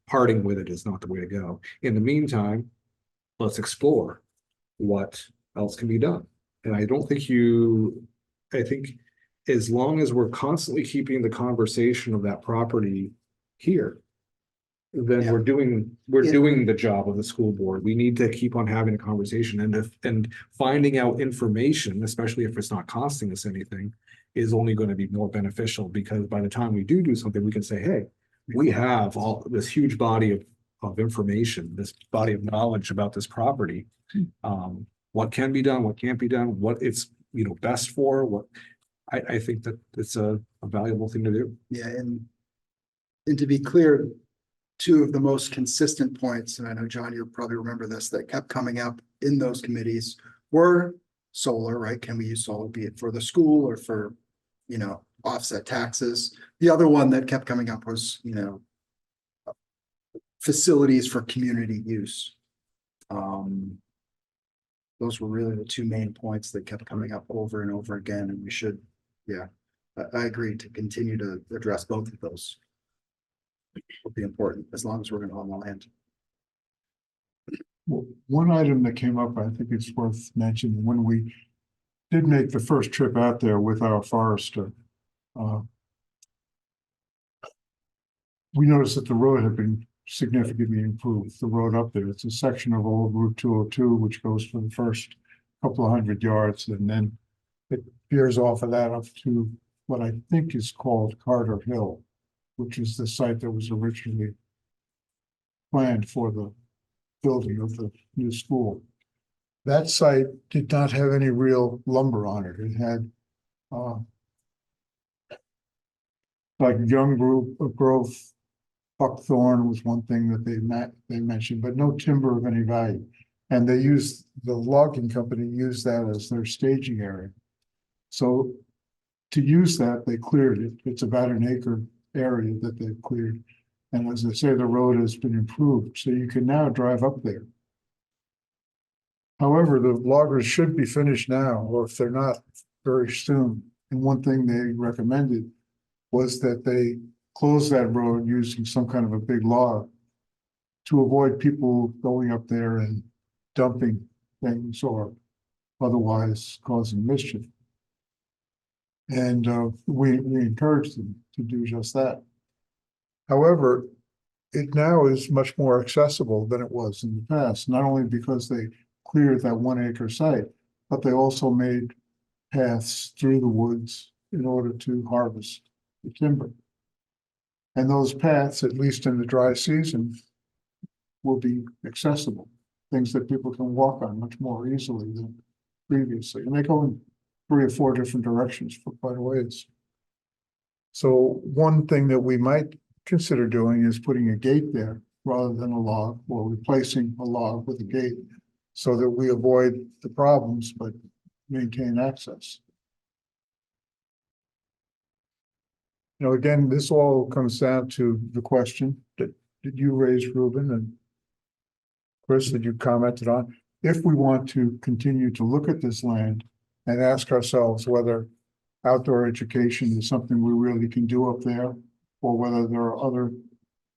parting with it is not the way to go. In the meantime, let's explore what else can be done. And I think as long as we're constantly keeping the conversation of that property here, then Yeah. we're doing the job of the school board. We need to keep on having a conversation, and finding out information, especially if it's not costing us anything, is only going to be more beneficial, because by the time we do something, we can say, hey, we have all this huge body of information, this body of knowledge about this property. What can be done, what can't be done, what it's best for, what I think that it's a valuable thing to do. Yeah, and to be clear, two of the most consistent points, and I know, John, you probably remember this, that kept coming up in those committees were solar, right? Can we use solar, be it for the school or for, offset taxes? The other one that kept coming up was, facilities for community use. Those were really the two main points that kept coming up over and over again, and we should, I agree to continue to address both of those. Will be important as long as we're gonna own the land. Well, one item that came up, I think it's worth mentioning, when we did make the first trip out there with our forester, we noticed that the road had been significantly improved, the road up there. It's a section of old Route 202, which goes for the first couple of 100 yards, and then it veers off of that up to what I think is called Carter Hill, which is the site that was originally planned for the building of the new school. That site did not have any real lumber on it. It had like young group of growth. Buckthorn was one thing that they mentioned, but no timber of any value. And they used, the logging company used that as their staging area. So to use that, they cleared it. It's about an acre area that they've cleared. And as I say, the road has been improved, so you can now drive up there. However, the loggers should be finished now, or if they're not, very soon. And one thing they recommended was that they close that road using some kind of a big log to avoid people going up there and dumping things or otherwise causing mischief. And we encourage them to do just that. However, it now is much more accessible than it was in the past, not only because they cleared that 1 acre site, but they also made paths through the woods in order to harvest the timber. And those paths, at least in the dry season, will be accessible, things that people can walk on much more easily than previously. And they go in 3 or 4 different directions for quite a ways. So one thing that we might consider doing is putting a gate there rather than a log, or replacing a log with a gate, so that we avoid the problems but maintain access. You know, again, this all comes down to the question that you raised, Ruben, and Chris, that you commented on. If we want to continue to look at this land and ask ourselves whether outdoor education is something we really can do up there, or whether there are other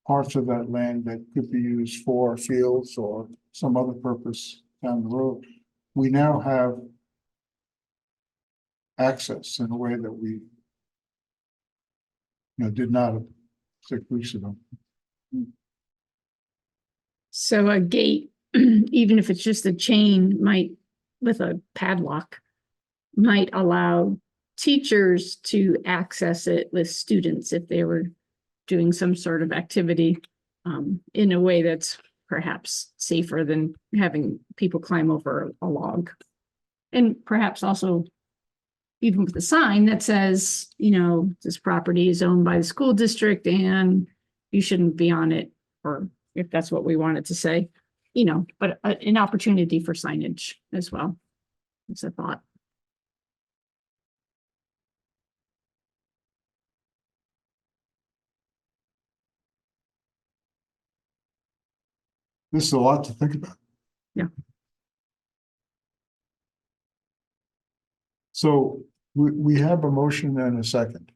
parts of that land that could be used for fields or some other purpose down the road, we now have access in a way that we did not 6 weeks ago. So a gate, even if it's just a chain, might, with a padlock, might allow teachers to access it with students if they were doing some sort of activity in a way that's perhaps safer than having people climb over a log. And perhaps also even with a sign that says, this property is owned by the school district and you shouldn't be on it, or if that's what we wanted to say, but an opportunity for signage as well. It's a thought. This is a lot to think about. Yeah. So we have a motion and a second.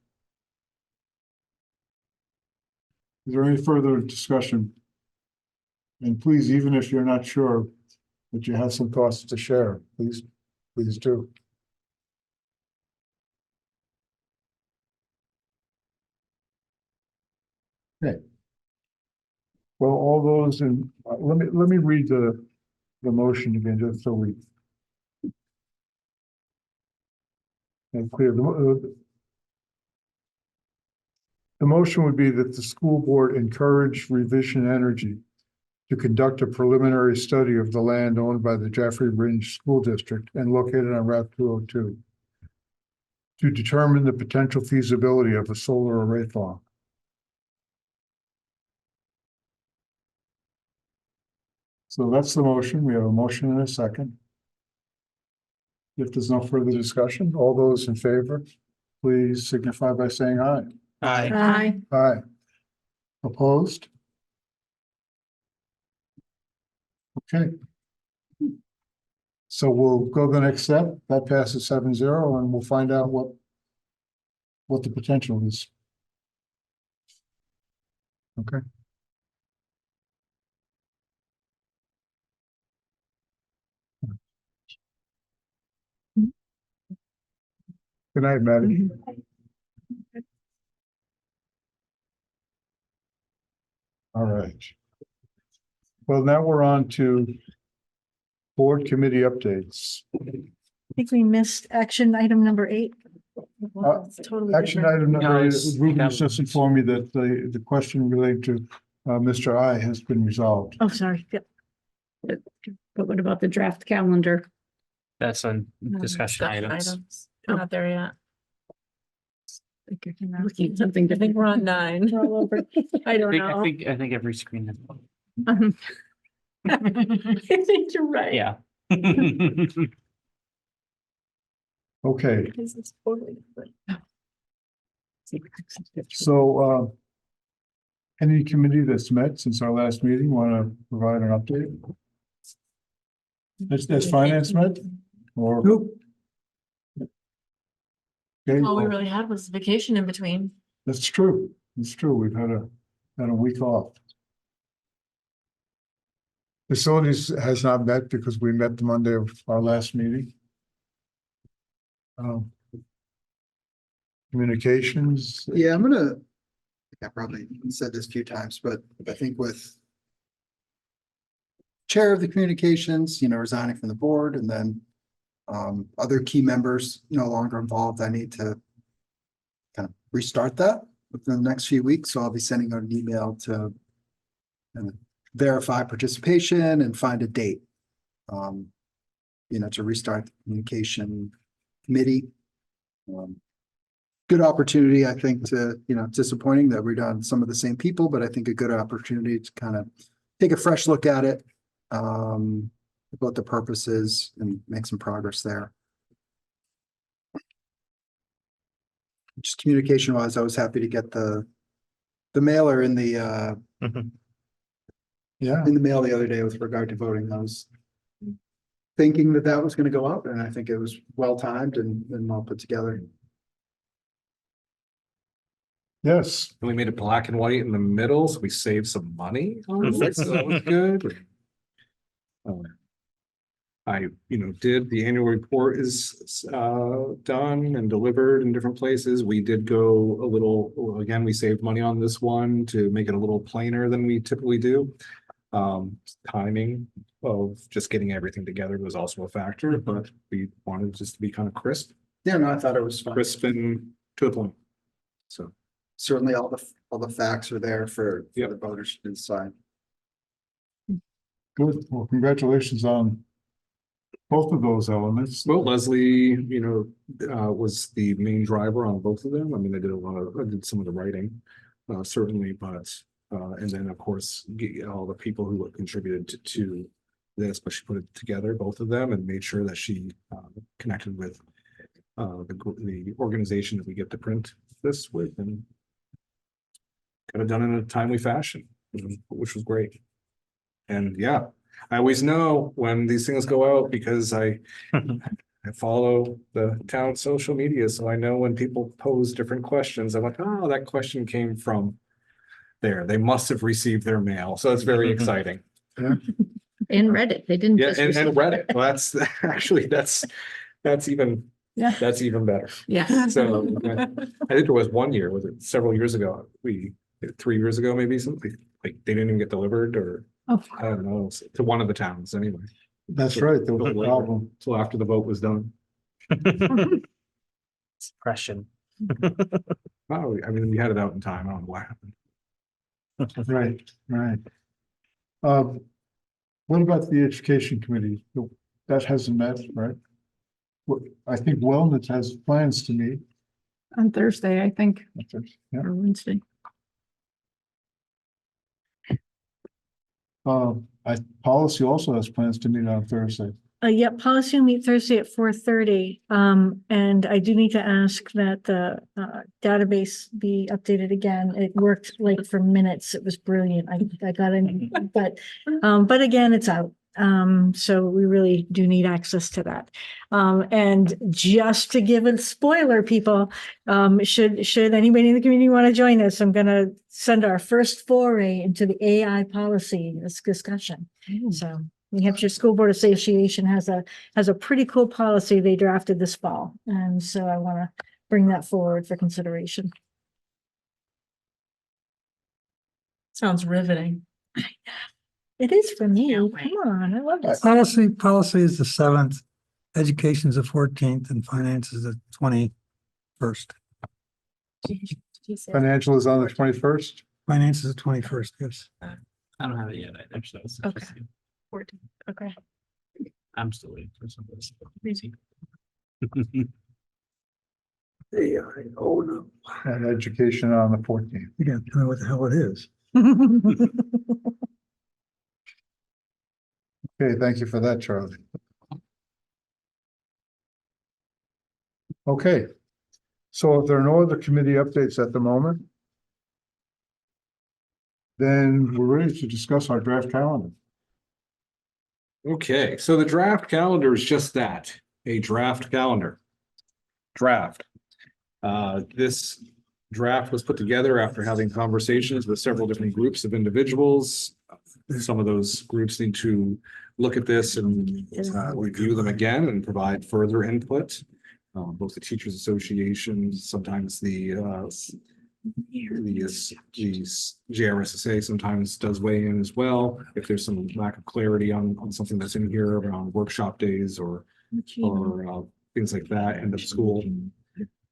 Is there any further discussion? And please, even if you're not sure that you have some thoughts to share, please do. Okay. Well, all those in, let me read the motion again, just so we make clear. The motion would be that the school board encourage Revision Energy to conduct a preliminary study of the land owned by the Jaffrey Ridge School District and located on Route 202 to determine the potential feasibility of a solar array farm. So that's the motion. We have a motion and a second. If there's no further discussion, all those in favor, please signify by saying aye. Aye. Aye. Opposed? Okay. So we'll go the next step. That passes 7-0, and we'll find out what the potential is. Okay. Good night, Maddie. All right. Well, now we're on to board committee updates. I think we missed action item number 8. It's totally Action different. item No, number, it's- Ruben has just informed me that the question related to Mr. I has been resolved. Oh, sorry. Yep. But what about the draft calendar? That's a discussion items. We're not there yet. Looking at something I think different. we're on 9. We're all over. I don't I know. think every screen is. I think you're right. Yeah. Okay, Because it's totally different. so any committee that's met since our last meeting want to provide an update? Has finance met or? Nope. Okay, All we really had was vacation in between. that's true. It's true. We've had a week off. Facilities has not met because we met the Monday of our last meeting. Communications. Yeah, I probably said this a few times, but I think with chair of the communications, resigning from the board, and then other key members no longer involved, I need to kind of restart that within the next few weeks. So I'll be sending out an email to verify participation and find a date. To restart the communication committee. Good opportunity, I think, to, disappointing that we're done some of the same people, but I think a good opportunity to kind of take a fresh look at it. What the purpose is and make some progress there. Just communication wise, I was happy to get the mailer in the Yeah, mail the other day with regard to voting. I was thinking that was going to go out, and I think it was well timed and well put together. yes. And we made it black and white in the middle, so we saved some money on it, so that was good. I, did, the annual report is done and delivered in different places. We did go a little, again, we saved money on this one to make it a little plainer than we typically do. Timing of just getting everything together was also a factor, but we wanted just to be kind of crisp, Yeah, no, I thought it was fun. crisp and to the point. So, Certainly all the facts are there for Yep. the voters to decide. Good. Well, congratulations on both of those elements. well, Leslie, was the main driver on both of them. I mean, I did some of the writing, certainly, but, and then, of course, all the people who contributed to this, but she put it together, both of them, and made sure that she connected with the organization that we get to print this with, and got it done in a timely fashion, which was great. And yeah, I always know when these things go out because I follow the town social media, so I know when people pose different questions, I'm like, oh, that question came from there. They must have received their mail, so it's very exciting. And Reddit, they didn't. Yeah, just and receive- Reddit, well, that's actually, that's even, Yeah. that's even better. Yeah. So I think there was one year, was it several years ago, 3 years ago, maybe something, like they didn't even get delivered, or Oh, I don't know, to one of the towns anyway, That's right. There was a problem. till after the vote was done. Suppression. Oh, I mean, we had it out in time, I don't know what happened. Right, right. What about the education committee? That hasn't met, right? I think wellness has plans to meet. on Thursday, I think, Yeah. or Wednesday. Policy also has plans to meet on Thursday. Yeah, policy will meet Thursday at 4:30. And I do need to ask that the database be updated again. It worked like for minutes. It was brilliant. I got in, but again, it's out. So we really do need access to that. And just to give a spoiler, people, should anybody in the community want to join us, I'm gonna send our first foray into the AI policy discussion. So New Hampshire School Board Association has a pretty cool policy they drafted this fall. And so I want to bring that forward for consideration. Sounds riveting. It is for me. Can't Come wait. on, I love this. Policy is the 7th, education's the 14th, and finance is the 21st. Financial is on the 21st. Finance is the 21st, yes. I don't have it yet either, so it's Okay. just- 14. Okay. I'm still waiting for some of this. Oh, no. And education on the 14th. You gotta tell me what the hell it is. Okay, thank you for that, Charlie. Okay. So if there are no other committee updates at the moment, then we're ready to discuss our draft calendar. Okay, so the draft calendar is just that, a draft calendar. Draft. This draft was put together after having conversations with several different groups of individuals. Some of those groups need to look at this and review them again and provide further input. Both the Teachers Association, sometimes the JRSSA sometimes does weigh in as well. If there's some lack of clarity on something that's in here around workshop days or things like that, end of school.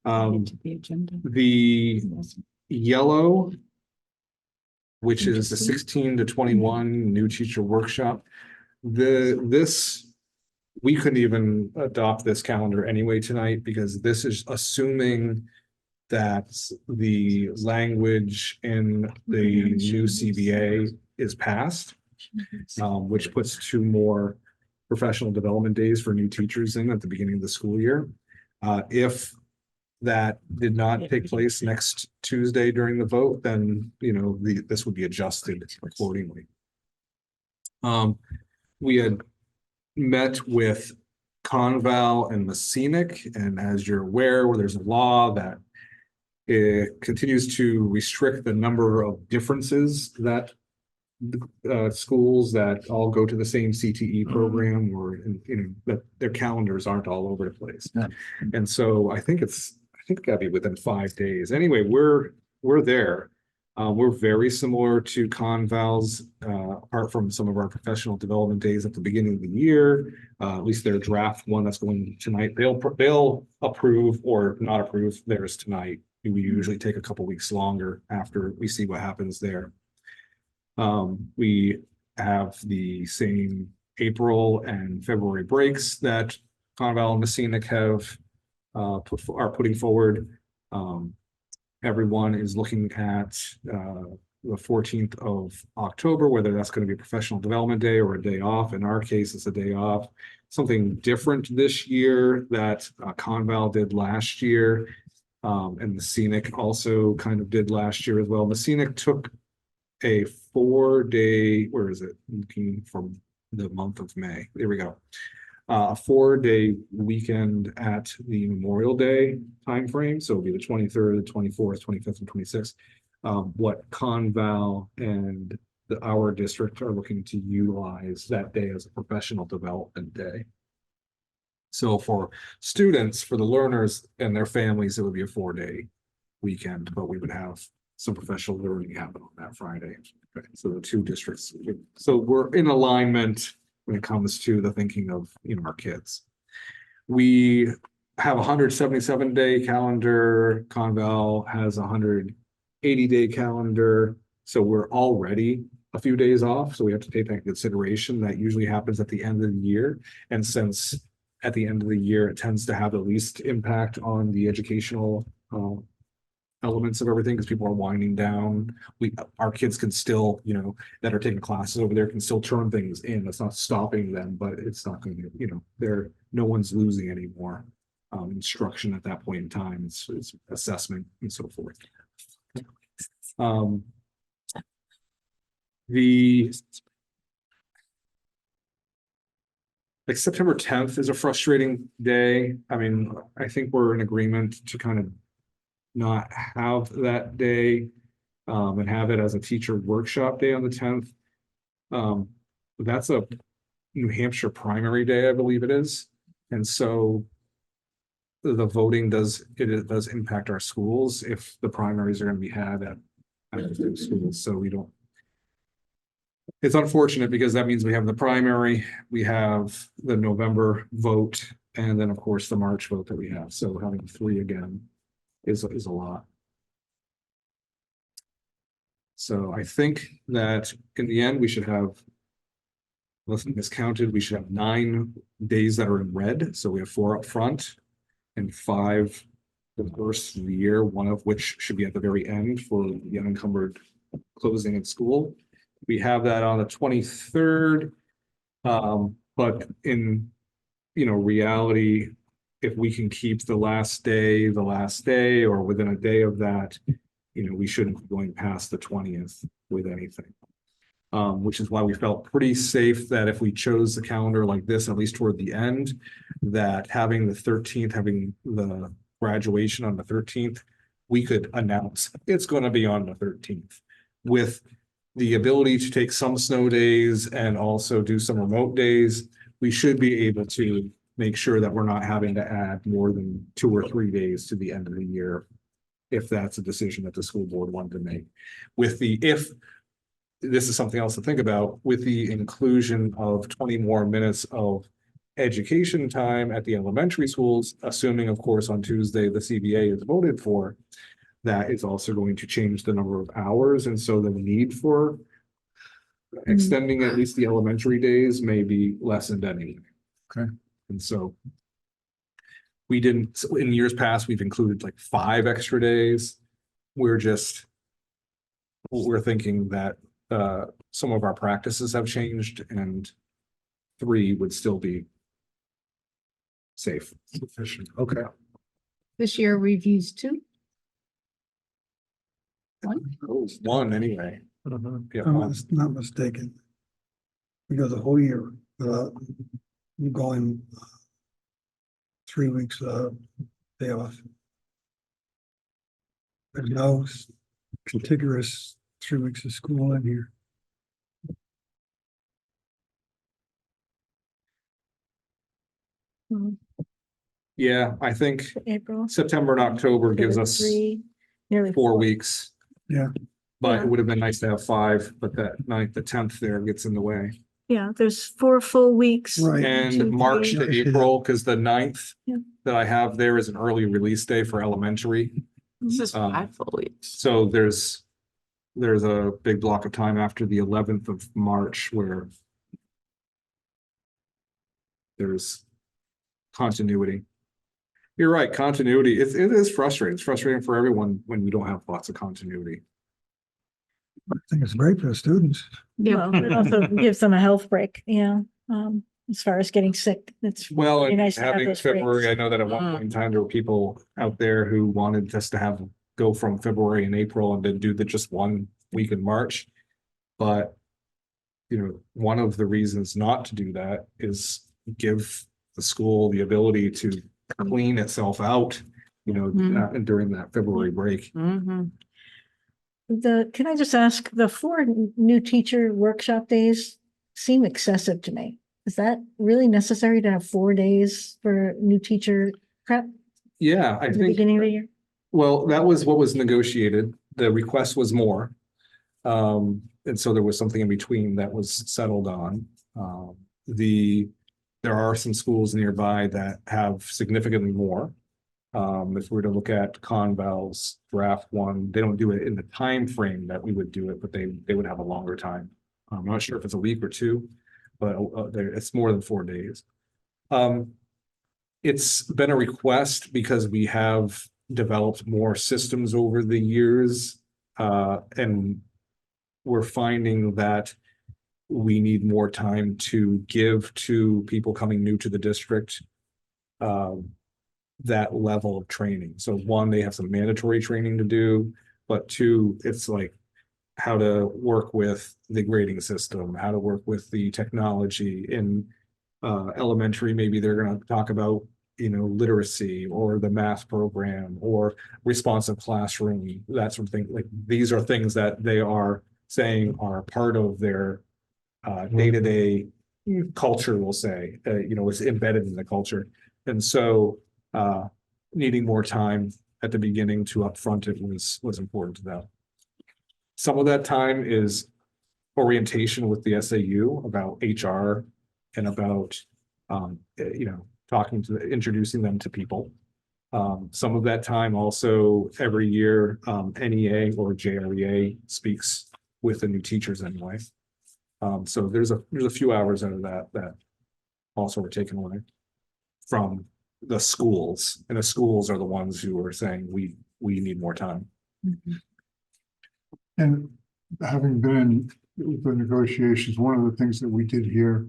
The yellow, which is the 16 to 21 new teacher workshop. We couldn't even adopt this calendar anyway tonight because this is assuming that the language in the new CBA is passed, which puts 2 more professional development days for new teachers in at the beginning of the school year. If that did not take place next Tuesday during the vote, then, this would be adjusted accordingly. We had met with Conval and Messinic, and as you're aware, where there's a law that it continues to restrict the number of differences that schools that all go to the same CTE program or, that their calendars aren't all over the place. Yeah. And so I think it's gotta be within 5 days. Anyway, we're there. We're very similar to Conval's, apart from some of our professional development days at the beginning of the year. At least their draft one that's going tonight, they'll approve or not approve theirs tonight. We usually take a couple weeks longer after we see what happens there. We have the same April and February breaks that Conval and Messinic have are putting forward. Everyone is looking at the 14th of October, whether that's going to be a professional development day or a day off. In our case, it's a day off. Something different this year that Conval did last year, and Messinic also kind of did last year as well. Messinic took a 4-day, where is it? Looking from the month of May. There we go. A 4-day weekend at the Memorial Day timeframe. So it'll be the 23rd, the 24th, 25th, and 26th. What Conval and our district are looking to utilize that day as a professional development day. So for students, for the learners and their families, it would be a 4-day weekend, but we would have some professional learning happen on that Friday. Okay, so the 2 districts, so we're in alignment when it comes to the thinking of, our kids. We have a 177-day calendar. Conval has a 180-day calendar. So we're already a few days off. So we have to take that into consideration. That usually happens at the end of the year. And since at the end of the year, it tends to have the least impact on the educational elements of everything because people are winding down. Our kids can still, that are taking classes over there can still turn things in. That's not stopping them, but it's not going to, no one's losing any more instruction at that point in time. It's assessment and so forth. September 10th is a frustrating day. I mean, I think we're in agreement to kind of not have that day and have it as a teacher workshop day on the 10th. That's a New Hampshire primary day, I believe it is. And so the voting does impact our schools if the primaries are going to be had at the schools. So It's unfortunate because that means we have the primary, we have the November vote, and then, of course, the March vote that we have. So having three again is a lot. So I think that in the end, we should have, unless I'm miscounted, we should have 9 days that are in red. So we have 4 up front and 5 the first of the year, one of which should be at the very end for the unencumbered closing of school. We have that on the 23rd. But in, reality, if we can keep the last day, or within a day of that, we shouldn't be going past the 20th with anything. Which is why we felt pretty safe that if we chose the calendar like this, at least toward the end, that having the 13th, having the graduation on the 13th, we could announce it's going to be on the 13th with the ability to take some snow days and also do some remote days. We should be able to make sure that we're not having to add more than 2 or 3 days to the end of the year, if that's a decision that the school board wanted to make. If this is something else to think about, with the inclusion of 20 more minutes of education time at the elementary schools, assuming, of course, on Tuesday, the CBA is voted for, that is also going to change the number of hours. And so the need for extending at least the elementary days may be lessened anyway. Okay. And so we didn't, in years past, we've included like 5 extra days. We're thinking that some of our practices have changed and 3 would still be safe. Sufficient. Okay. This year we've used 2. 1 anyway. Yeah, I'm one. not mistaken. We go the whole year, you going 3 weeks day off. There's no contiguous 3 weeks of school in here. Yeah, I think April. September and October gives us 3, nearly 4 weeks. Yeah. But Yeah. it would have been nice to have 5, but that 9th, the 10th there gets in the way. Yeah, there's 4 full weeks. Right. And 2, March 3. to April, because the 9th Yeah. that I have there is an early release day for elementary. This is Um, 5 full weeks. So there's a big block of time after the 11th of March where there's continuity. You're right, continuity. It is frustrating. It's frustrating for everyone when we don't have lots of continuity. I think it's great for the students. Well, it also gives them a health break, as far as getting sick. It's Well, Very and nice to have having those February, breaks. I know that at one point in time, there were people out there who wanted us to go from February and April and then do just 1 week in March. But, one of the reasons not to do that is give the school the ability to clean itself out, during that February break. Mhm. can I just ask, the 4 new teacher workshop days seem excessive to me. Is that really necessary to have 4 days for new teacher prep Yeah, I at the think. beginning of the year? Well, that was what was negotiated. The request was more. And so there was something in between that was settled on. There are some schools nearby that have significantly more. If we were to look at Conval's draft 1, they don't do it in the time frame that we would do it, but they would have a longer time. I'm not sure if it's a week or 2, but it's more than 4 days. It's been a request because we have developed more systems over the years, and we're finding that we need more time to give to people coming new to the district that level of training. So 1, they have some mandatory training to do, but 2, it's like how to work with the grading system, how to work with the technology. In elementary, maybe they're going to talk about literacy or the math program or responsive classroom, that sort of thing. Like, these are things that they are saying are part of their day-to-day culture, we'll say, it's embedded in the culture. And so needing more time at the beginning to upfront it was important to them. Some of that time is orientation with the SAU about HR and about, introducing them to people. Some of that time also every year, NEA or JREA speaks with the new teachers anyway. So there's a few hours out of that also were taken away from the schools, and the schools are the ones who are saying we need more time. And having been in the negotiations, one of the things that we did here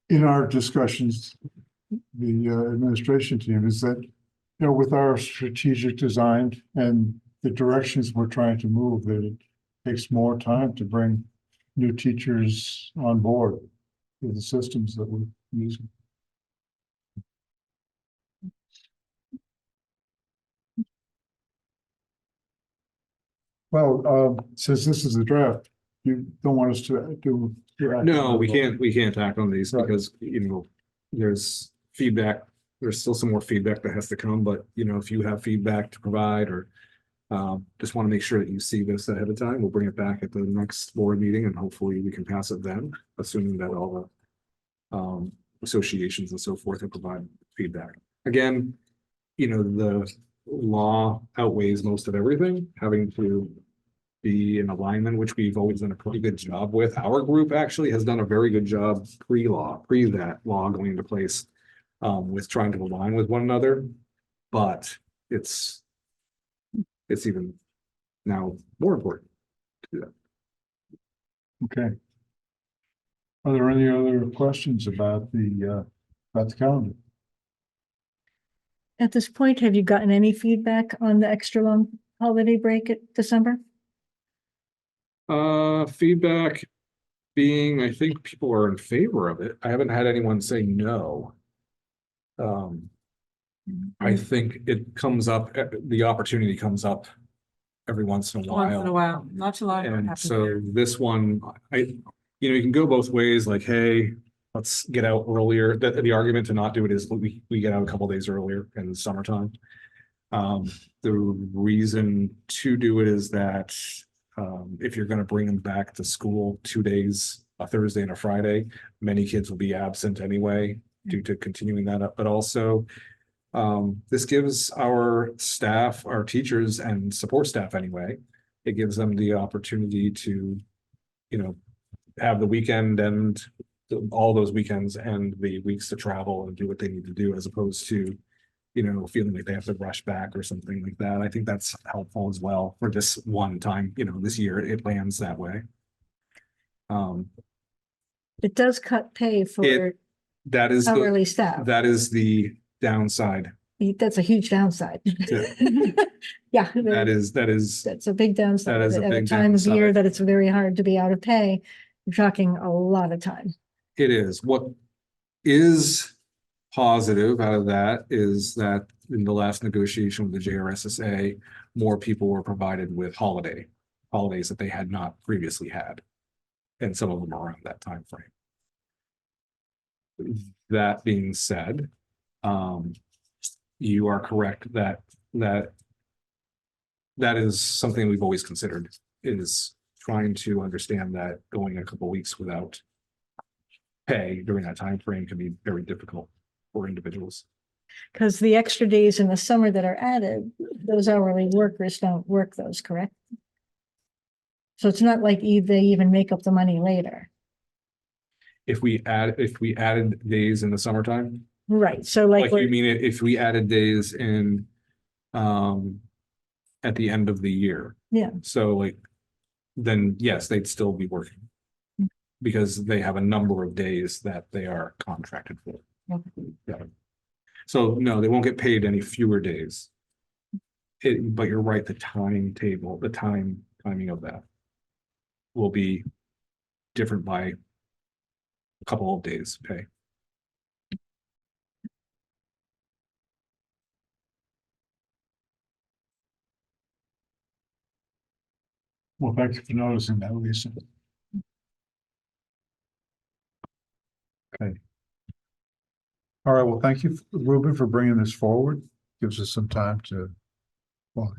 in our discussions, the administration team, is that, with our strategic design and the directions we're trying to move, that it takes more time to bring new teachers on board with the systems that we're using. Well, since this is a draft, you don't want us to do. No, we can't act on these Right. because, there's feedback. There's still some more feedback that has to come, but if you have feedback to provide or just want to make sure that you see this ahead of time, we'll bring it back at the next board meeting and hopefully we can pass it then, assuming that all the associations and so forth have provided feedback. Again, the law outweighs most of everything, having to be in alignment, which we've always done a pretty good job with. Our group actually has done a very good job pre that law going into place, with trying to align with one another. But it's even now more important to do that. Okay. Are there any other questions about the calendar? At this point, have you gotten any feedback on the extra long holiday break at December? Feedback being, I think people are in favor of it. I haven't had anyone say no. I think it comes up, the opportunity comes up every once in a Once in a while. while, not too long. And so this one, you can go both ways, like, hey, let's get out earlier. The argument to not do it is we get out a couple days earlier in the summertime. The reason to do it is that if you're going to bring them back to school 2 days, a Thursday and a Friday, many kids will be absent anyway due to continuing that up. But also, this gives our staff, our teachers and support staff anyway, it gives them the opportunity to, have the weekend and all those weekends and the weeks to travel and do what they need to do, as opposed to, feeling like they have to rush back or something like that. I think that's helpful as well for this one time, this year it lands that way. It does cut pay for That is, hourly staff. that is the downside. That's a huge downside. Yeah. That is, That's a big downside. That is a At big time of year downside. that it's very hard to be out of pay, you're talking a lot of time. it is. What is positive out of that is that in the last negotiation with the JRSSA, more people were provided with holidays that they had not previously had. And some of them are around that time frame. That being said, you are correct that is something we've always considered, is trying to understand that going a couple weeks without pay during that time frame can be very difficult for individuals. Because the extra days in the summer that are added, those hourly workers don't work those, correct? So it's not like they even make up the money later. If we added days in the summertime, Right, so like, like you mean it, if we added days in at the end of the year. Yeah. So like, then yes, they'd still be working. Because they have a number of days that they are contracted for. Yeah. So no, they won't get paid any fewer days. But you're right, the timetable, the timing of that will be different by a couple of days pay. Well, thank you for noticing that, Lisa. Okay. All right, well, thank you, Ruben, for bringing this forward. Gives us some time to, well,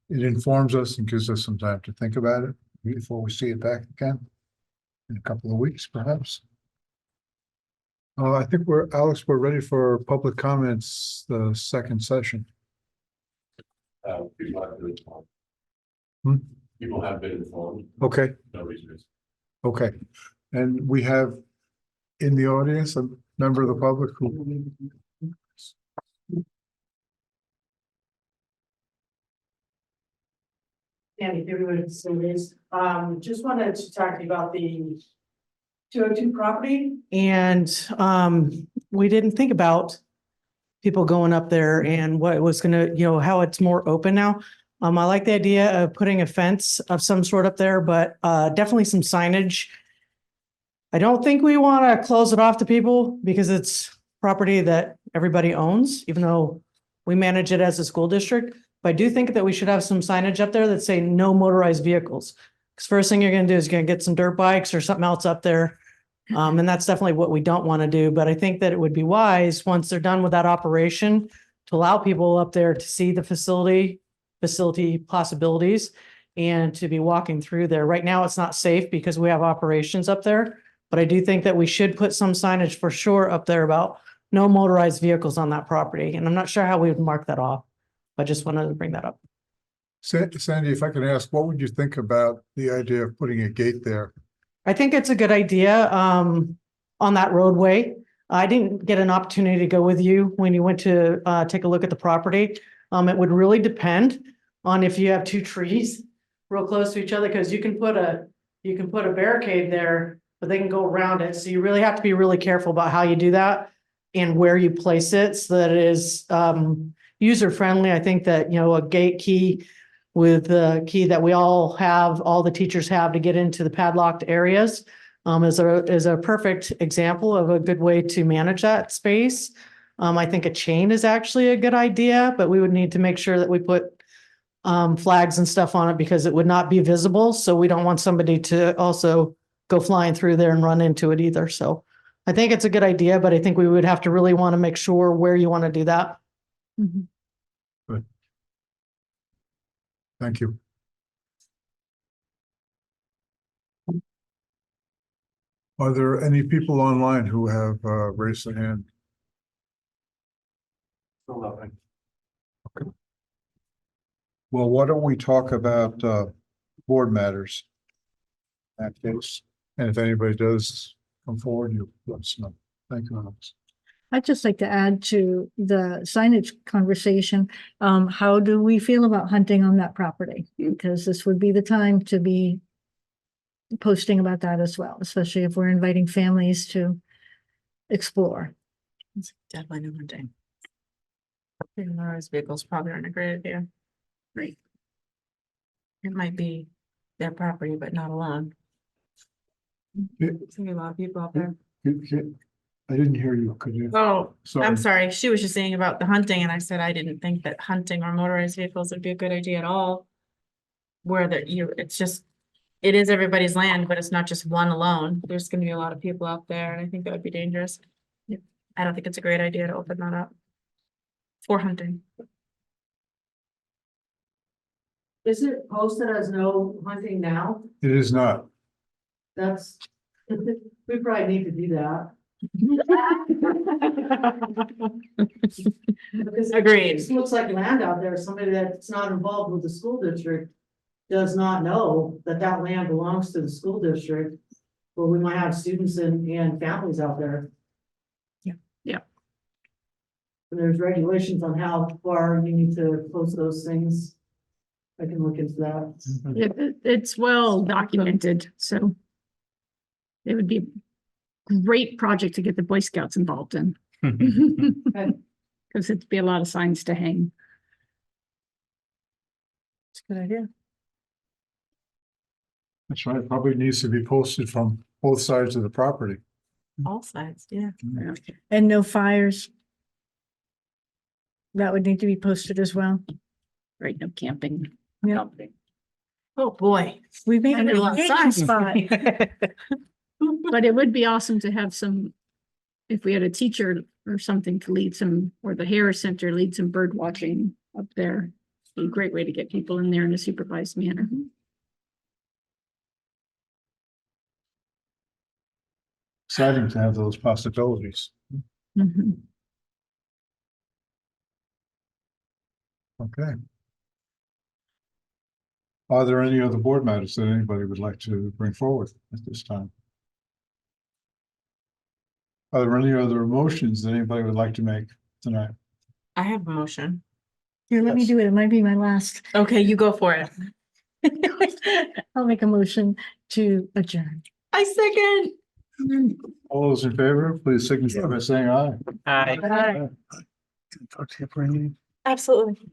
it informs us and gives us some time to think about it. before we see it back again in a couple of weeks, perhaps. I think Alex, we're ready for public comments, the second session. People have been informed. Hmm? People have been informed. Okay, No reason. okay. And we have in the audience a member of the public who. Andy, everyone facilities, just wanted to talk to you about the 202 property. And, we didn't think about people going up there and what was gonna, how it's more open now. I like the idea of putting a fence of some sort up there, but, definitely some signage. I don't think we want to close it off to people because it's property that everybody owns, even though we manage it as a school district. But I do think that we should have some signage up there that say no motorized vehicles. Because first thing you're gonna do is you're gonna get some dirt bikes or something else up there. And that's definitely what we don't want to do. But I think that it would be wise, once they're done with that operation, to allow people up there to see the facility possibilities and to be walking through there. Right now, it's not safe because we have operations up there. But I do think that we should put some signage for sure up there about no motorized vehicles on that property. And I'm not sure how we would mark that off. I just wanted to bring that up. Sandy, if I can ask, what would you think about the idea of putting a gate there? I think it's a good idea on that roadway. I didn't get an opportunity to go with you when you went to take a look at the property. It would really depend on if you have two trees real close to each other, because you can put a barricade there, but they can go around it. So you really have to be really careful about how you do that and where you place it so that it is user friendly. I think that, a gate key with the key that we all the teachers have to get into the padlocked areas is a perfect example of a good way to manage that space. I think a chain is actually a good idea, but we would need to make sure that we put flags and stuff on it because it would not be visible. So we don't want somebody to also go flying through there and run into it either. So I think it's a good idea, but I think we would have to really want to make sure where you want to do that. Good. Thank you. Are there any people online who have raised their hand? Okay. Well, why don't we talk about board matters? In that case, and if anybody does come forward, you let us know. Thank you, Alex. I'd just like to add to the signage conversation. How do we feel about hunting on that property? Because this would be the time to be posting about that as well, especially if we're inviting families to explore. It's definitely no hunting. Motorized vehicles probably aren't a great idea. Right. It might be their property, but not alone. There's gonna be a lot of people out there. I didn't hear you. Could you? Oh, Sorry. I'm sorry. She was just saying about the hunting and I said I didn't think that hunting or motorized vehicles would be a good idea at all. Where it is everybody's land, but it's not just one alone. There's gonna be a lot of people out there and I think that would be dangerous. I don't think it's a great idea to open that up. For hunting. Is it posted as no hunting now? It is not. That's, we probably need to do that. Because Agreed. it looks like land out there, somebody that's not involved with the school district does not know that that land belongs to the school district. But we might have students and families out there. Yeah. And there's regulations on how far you need to post those things. I can look into that. It's well documented, so it would be a great project to get the Boy Scouts involved in. Because it'd be a lot of signs to hang. It's a good idea. That's right. It probably needs to be posted from both sides of the property. All sides, yeah. And no fires. That would need to be posted as well. Right, no camping. Yeah. Oh, boy. We made I it know a a vacation sign. spot. But it would be awesome to have some, if we had a teacher or something to lead some, or the Harris Center lead some bird watching up there. Be a great way to get people in there in a supervised manner. exciting to have those possibilities. Mhm. Okay. Are there any other board matters that anybody would like to bring forward at this time? Are there any other motions that anybody would like to make tonight? I have a motion. Here, let me Yes. do it. It might be my last. Okay, you go for it. I'll make a motion to adjourn. I second. All those in favor, please signify by saying aye. Hi. Talk to you for anything? Absolutely.